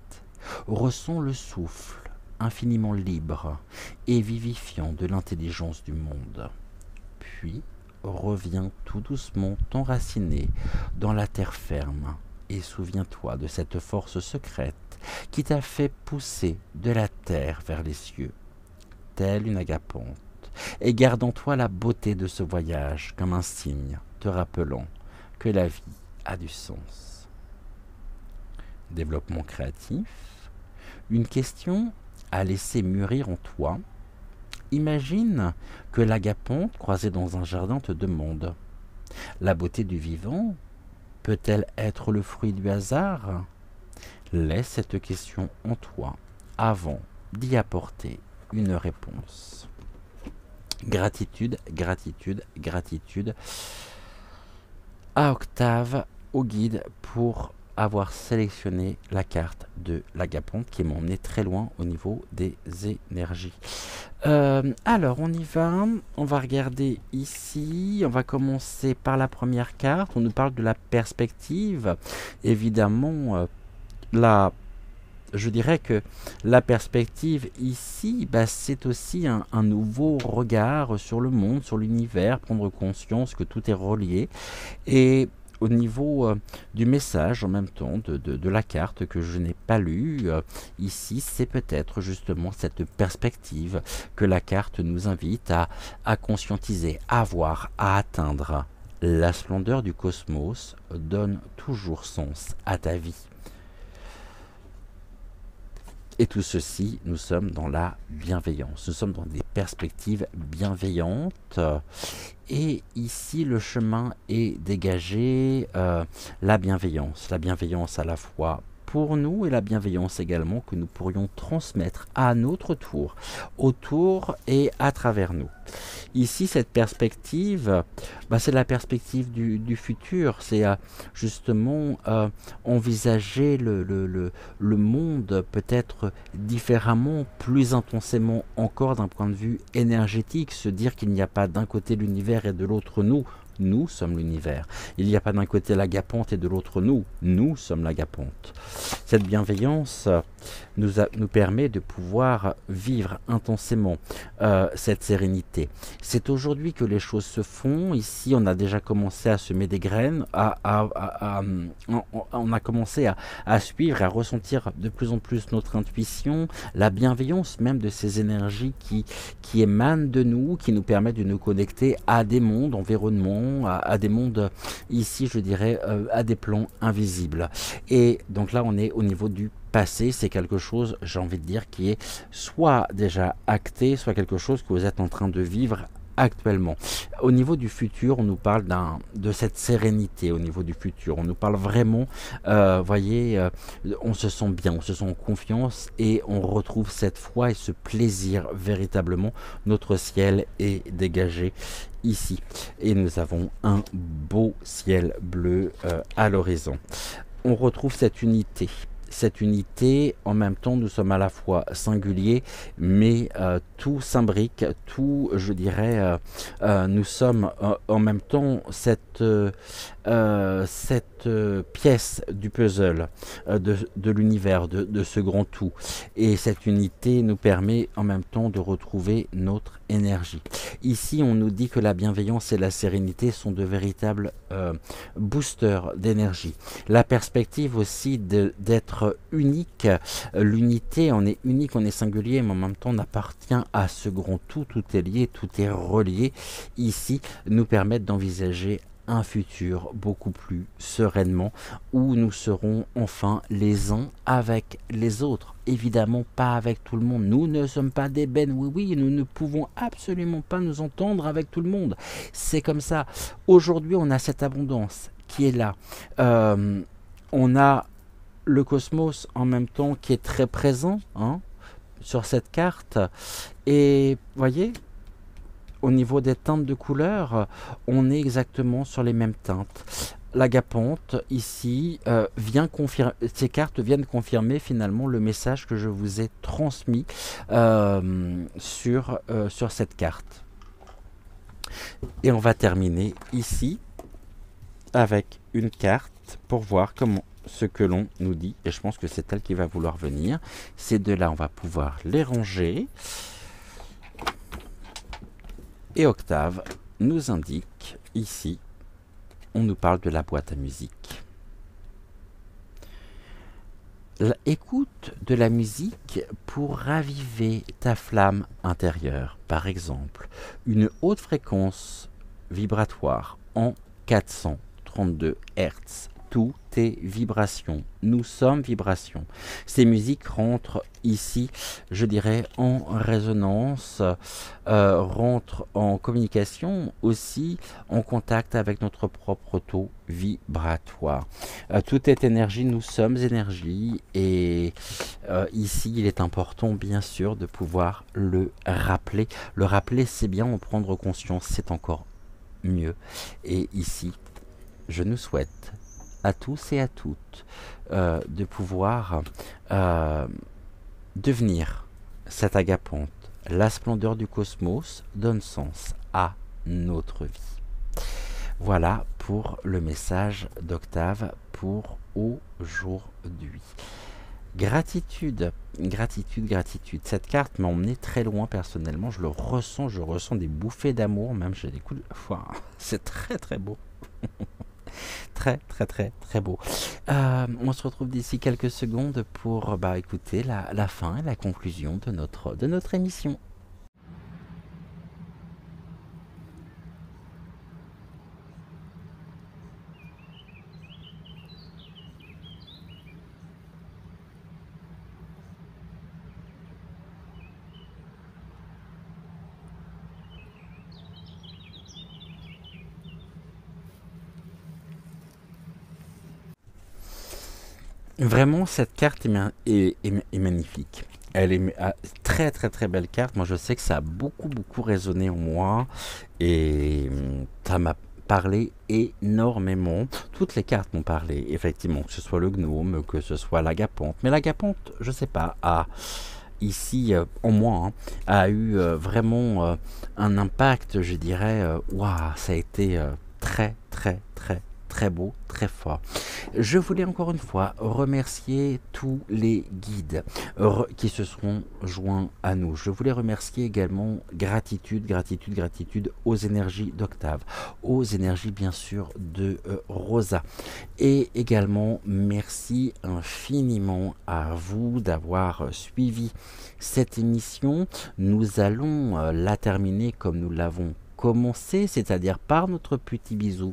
Ressens le souffle infiniment libre et vivifiant de l'intelligence du monde. Puis, reviens tout doucement t'enraciner dans la terre ferme et souviens-toi de cette force secrète qui t'a fait pousser de la terre vers les cieux, telle une agapante, et garde en toi la beauté de ce voyage comme un signe te rappelant que la vie a du sens. Développement créatif. Une question à laisser mûrir en toi. Imagine que l'agapante croisée dans un jardin te demande: la beauté du vivant peut-elle être le fruit du hasard? Laisse cette question en toi avant d'y apporter une réponse. Gratitude, gratitude, gratitude à Octave, au guide, pour avoir sélectionné la carte de l'Agapont qui m'a emmené très loin au niveau des énergies. Alors on y va, on va regarder ici, on va commencer par la première carte. On nous parle de la perspective. Évidemment, je dirais que la perspective ici, c'est aussi un nouveau regard sur le monde, sur l'univers, prendre conscience que tout est relié. Et au niveau du message en même temps de la carte que je n'ai pas lu, ici c'est peut-être justement cette perspective que la carte nous invite à conscientiser, à voir, à atteindre. La splendeur du cosmos donne toujours sens à ta vie. Et tout ceci, nous sommes dans la bienveillance. Nous sommes dans des perspectives bienveillantes. Et ici, le chemin est dégagé. La bienveillance à la fois pour nous et la bienveillance également que nous pourrions transmettre à notre tour, autour et à travers nous. Ici, cette perspective, c'est la perspective du futur. C'est justement envisager le monde peut-être différemment, plus intensément encore d'un point de vue énergétique. Se dire qu'il n'y a pas d'un côté l'univers et de l'autre nous. Nous sommes l'univers. Il n'y a pas d'un côté l'Agapont et de l'autre nous. Nous sommes l'Agapont. Cette bienveillance nous permet de pouvoir vivre intensément cette sérénité. C'est aujourd'hui que les choses se font. Ici, on a déjà commencé à semer des graines, on a commencé à suivre, à ressentir de plus en plus notre intuition, la bienveillance même de ces énergies qui émanent de nous, qui nous permettent de nous connecter à des mondes, environnements, à des mondes, ici je dirais, à des plans invisibles. Et donc là, on est au niveau du passé, c'est quelque chose, j'ai envie de dire, qui est soit déjà acté, soit quelque chose que vous êtes en train de vivre actuellement. Au niveau du futur, on nous parle de cette sérénité au niveau du futur. On nous parle vraiment, voyez, on se sent bien, on se sent en confiance et on retrouve cette foi et ce plaisir véritablement. Notre ciel est dégagé ici et nous avons un beau ciel bleu à l'horizon. On retrouve cette unité. Cette unité, en même temps, nous sommes à la fois singuliers, mais tout s'imbrique, tout, je dirais, nous sommes en même temps cette pièce du puzzle de l'univers, de ce grand tout. Et cette unité nous permet en même temps de retrouver notre énergie. Ici, on nous dit que la bienveillance et la sérénité sont de véritables boosters d'énergie. La perspective aussi d'être unique, l'unité, on est unique, on est singulier, mais en même temps on appartient à ce grand tout, tout est lié, tout est relié, ici, nous permettent d'envisager un futur beaucoup plus sereinement où nous serons enfin les uns avec les autres. Évidemment pas avec tout le monde. Nous ne sommes pas des bennes, oui, nous ne pouvons absolument pas nous entendre avec tout le monde. C'est comme ça. Aujourd'hui, on a cette abondance qui est là. On a le cosmos en même temps qui est très présent sur cette carte. Et voyez, au niveau des teintes de couleurs, on est exactement sur les mêmes teintes. L'Agapont, ici, ces cartes viennent confirmer finalement le message que je vous ai transmis sur cette carte. Et on va terminer ici avec une carte pour voir comment ce que l'on nous dit. Et je pense que c'est elle qui va vouloir venir. Ces deux-là, on va pouvoir les ranger. Et Octave nous indique ici, on nous parle de la boîte à musique. Écoute de la musique pour raviver ta flamme intérieure. Par exemple, une haute fréquence vibratoire en 432 Hz. Tout est vibration. Nous sommes vibration. Ces musiques rentrent ici, je dirais, en résonance, rentrent en communication, aussi en contact avec notre propre taux vibratoire. Tout est énergie, nous sommes énergie, et ici, il est important, bien sûr, de pouvoir le rappeler. Le rappeler, c'est bien, en prendre conscience, c'est encore mieux. Et ici, je nous souhaite à tous et à toutes de pouvoir devenir cet agapante. La splendeur du cosmos donne sens à notre vie. Voilà pour le message d'Octave pour aujourd'hui. Gratitude, gratitude, gratitude. Cette carte m'a emmené très loin personnellement. Je le ressens, je ressens des bouffées d'amour. Même j'ai des coups de... Enfin, c'est très très beau. Très très très très beau. On se retrouve d'ici quelques secondes pour écouter la fin et la conclusion de notre émission. Vraiment, cette carte est magnifique. Elle est très très très belle carte. Moi, je sais que ça a beaucoup résonné en moi et ça m'a parlé énormément. Toutes les cartes m'ont parlé, effectivement, que ce soit le gnome, que ce soit l'agapante. Mais l'agapante, je sais pas, ici en moi, a eu vraiment un impact, je dirais, waouh, ça a été très très très très beau, très fort. Je voulais encore une fois remercier tous les guides qui se seront joints à nous. Je voulais remercier également gratitude aux énergies d'Octave, aux énergies bien sûr de Rosa. Et également merci infiniment à vous d'avoir suivi cette émission. Nous allons la terminer comme nous l'avons commencé, c'est-à-dire par notre petit bisou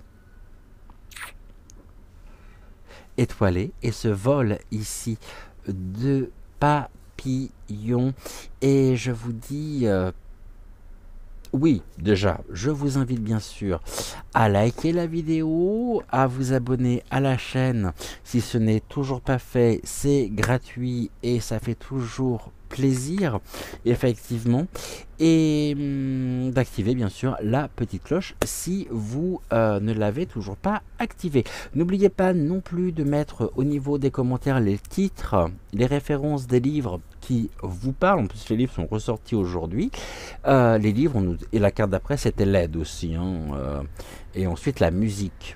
étoilé et ce vol ici de papillons. Et je vous dis oui, déjà, je vous invite bien sûr à liker la vidéo, à vous abonner à la chaîne si ce n'est toujours pas fait. C'est gratuit et ça fait toujours plaisir, effectivement, et d'activer bien sûr la petite cloche si vous ne l'avez toujours pas activée. N'oubliez pas non plus de mettre au niveau des commentaires les titres, les références des livres qui vous parlent. En plus, les livres sont ressortis aujourd'hui. Les livres, et la carte d'après, c'était l'aide aussi. Et ensuite, la musique.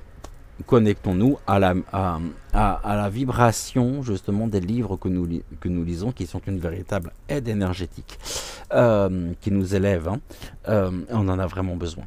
Connectons-nous à la vibration justement des livres que nous lisons, qui sont une véritable aide énergétique, qui nous élève. On en a vraiment besoin.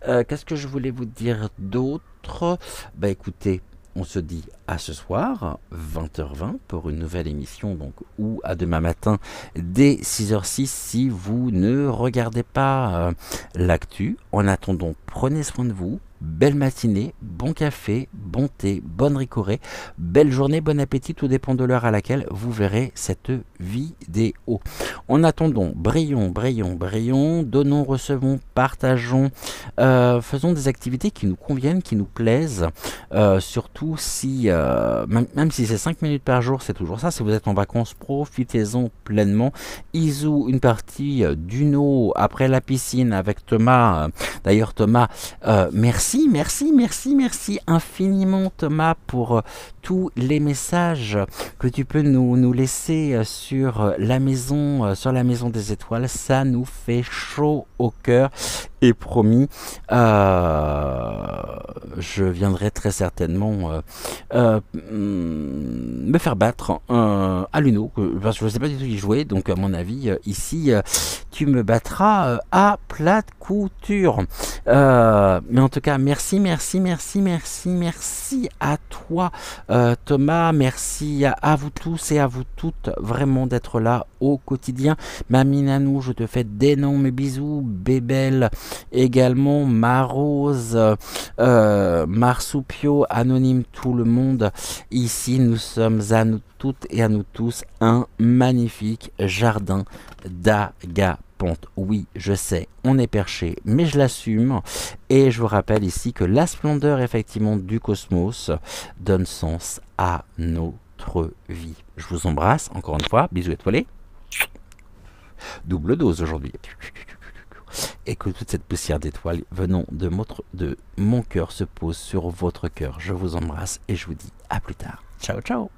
Qu'est-ce que je voulais vous dire d'autre? Écoutez, on se dit à ce soir, 20h20, pour une nouvelle émission, donc, ou à demain matin, dès 6h06, si vous ne regardez pas l'actu. En attendant, prenez soin de vous. Belle matinée, bon café, bon thé, bonne ricorée, belle journée, bon appétit, tout dépend de l'heure à laquelle vous verrez cette vidéo. En attendant, brillons, donnons, recevons, partageons, faisons des activités qui nous conviennent, qui nous plaisent, surtout si, même si c'est 5 minutes par jour, c'est toujours ça. Si vous êtes en vacances, profitez-en pleinement. Isou, une partie d'Uno après la piscine avec Thomas. D'ailleurs, Thomas, merci infiniment Thomas pour tous les messages que tu peux nous laisser sur la maison des étoiles. Ça nous fait chaud au cœur et promis, je viendrai très certainement me faire battre à l'Uno, parce que je ne sais pas du tout y jouer, donc à mon avis ici tu me battras à plate couture. Mais en tout cas, merci à toi Thomas, merci à vous tous et à vous toutes vraiment d'être là au quotidien. Maminanou, je te fais d'énormes bisous. Bébel également, Marose, Marsoupio, Anonyme, tout le monde. Ici, nous sommes à nous toutes et à nous tous un magnifique jardin d'agapante. Oui, je sais, on est perché, mais je l'assume. Et je vous rappelle ici que la splendeur, effectivement, du cosmos donne sens à notre vie. Je vous embrasse, encore une fois, bisous étoilés. Double dose aujourd'hui. et que toute cette poussière d'étoiles venant de mon cœur se pose sur votre cœur. Je vous embrasse et je vous dis à plus tard. Ciao, ciao.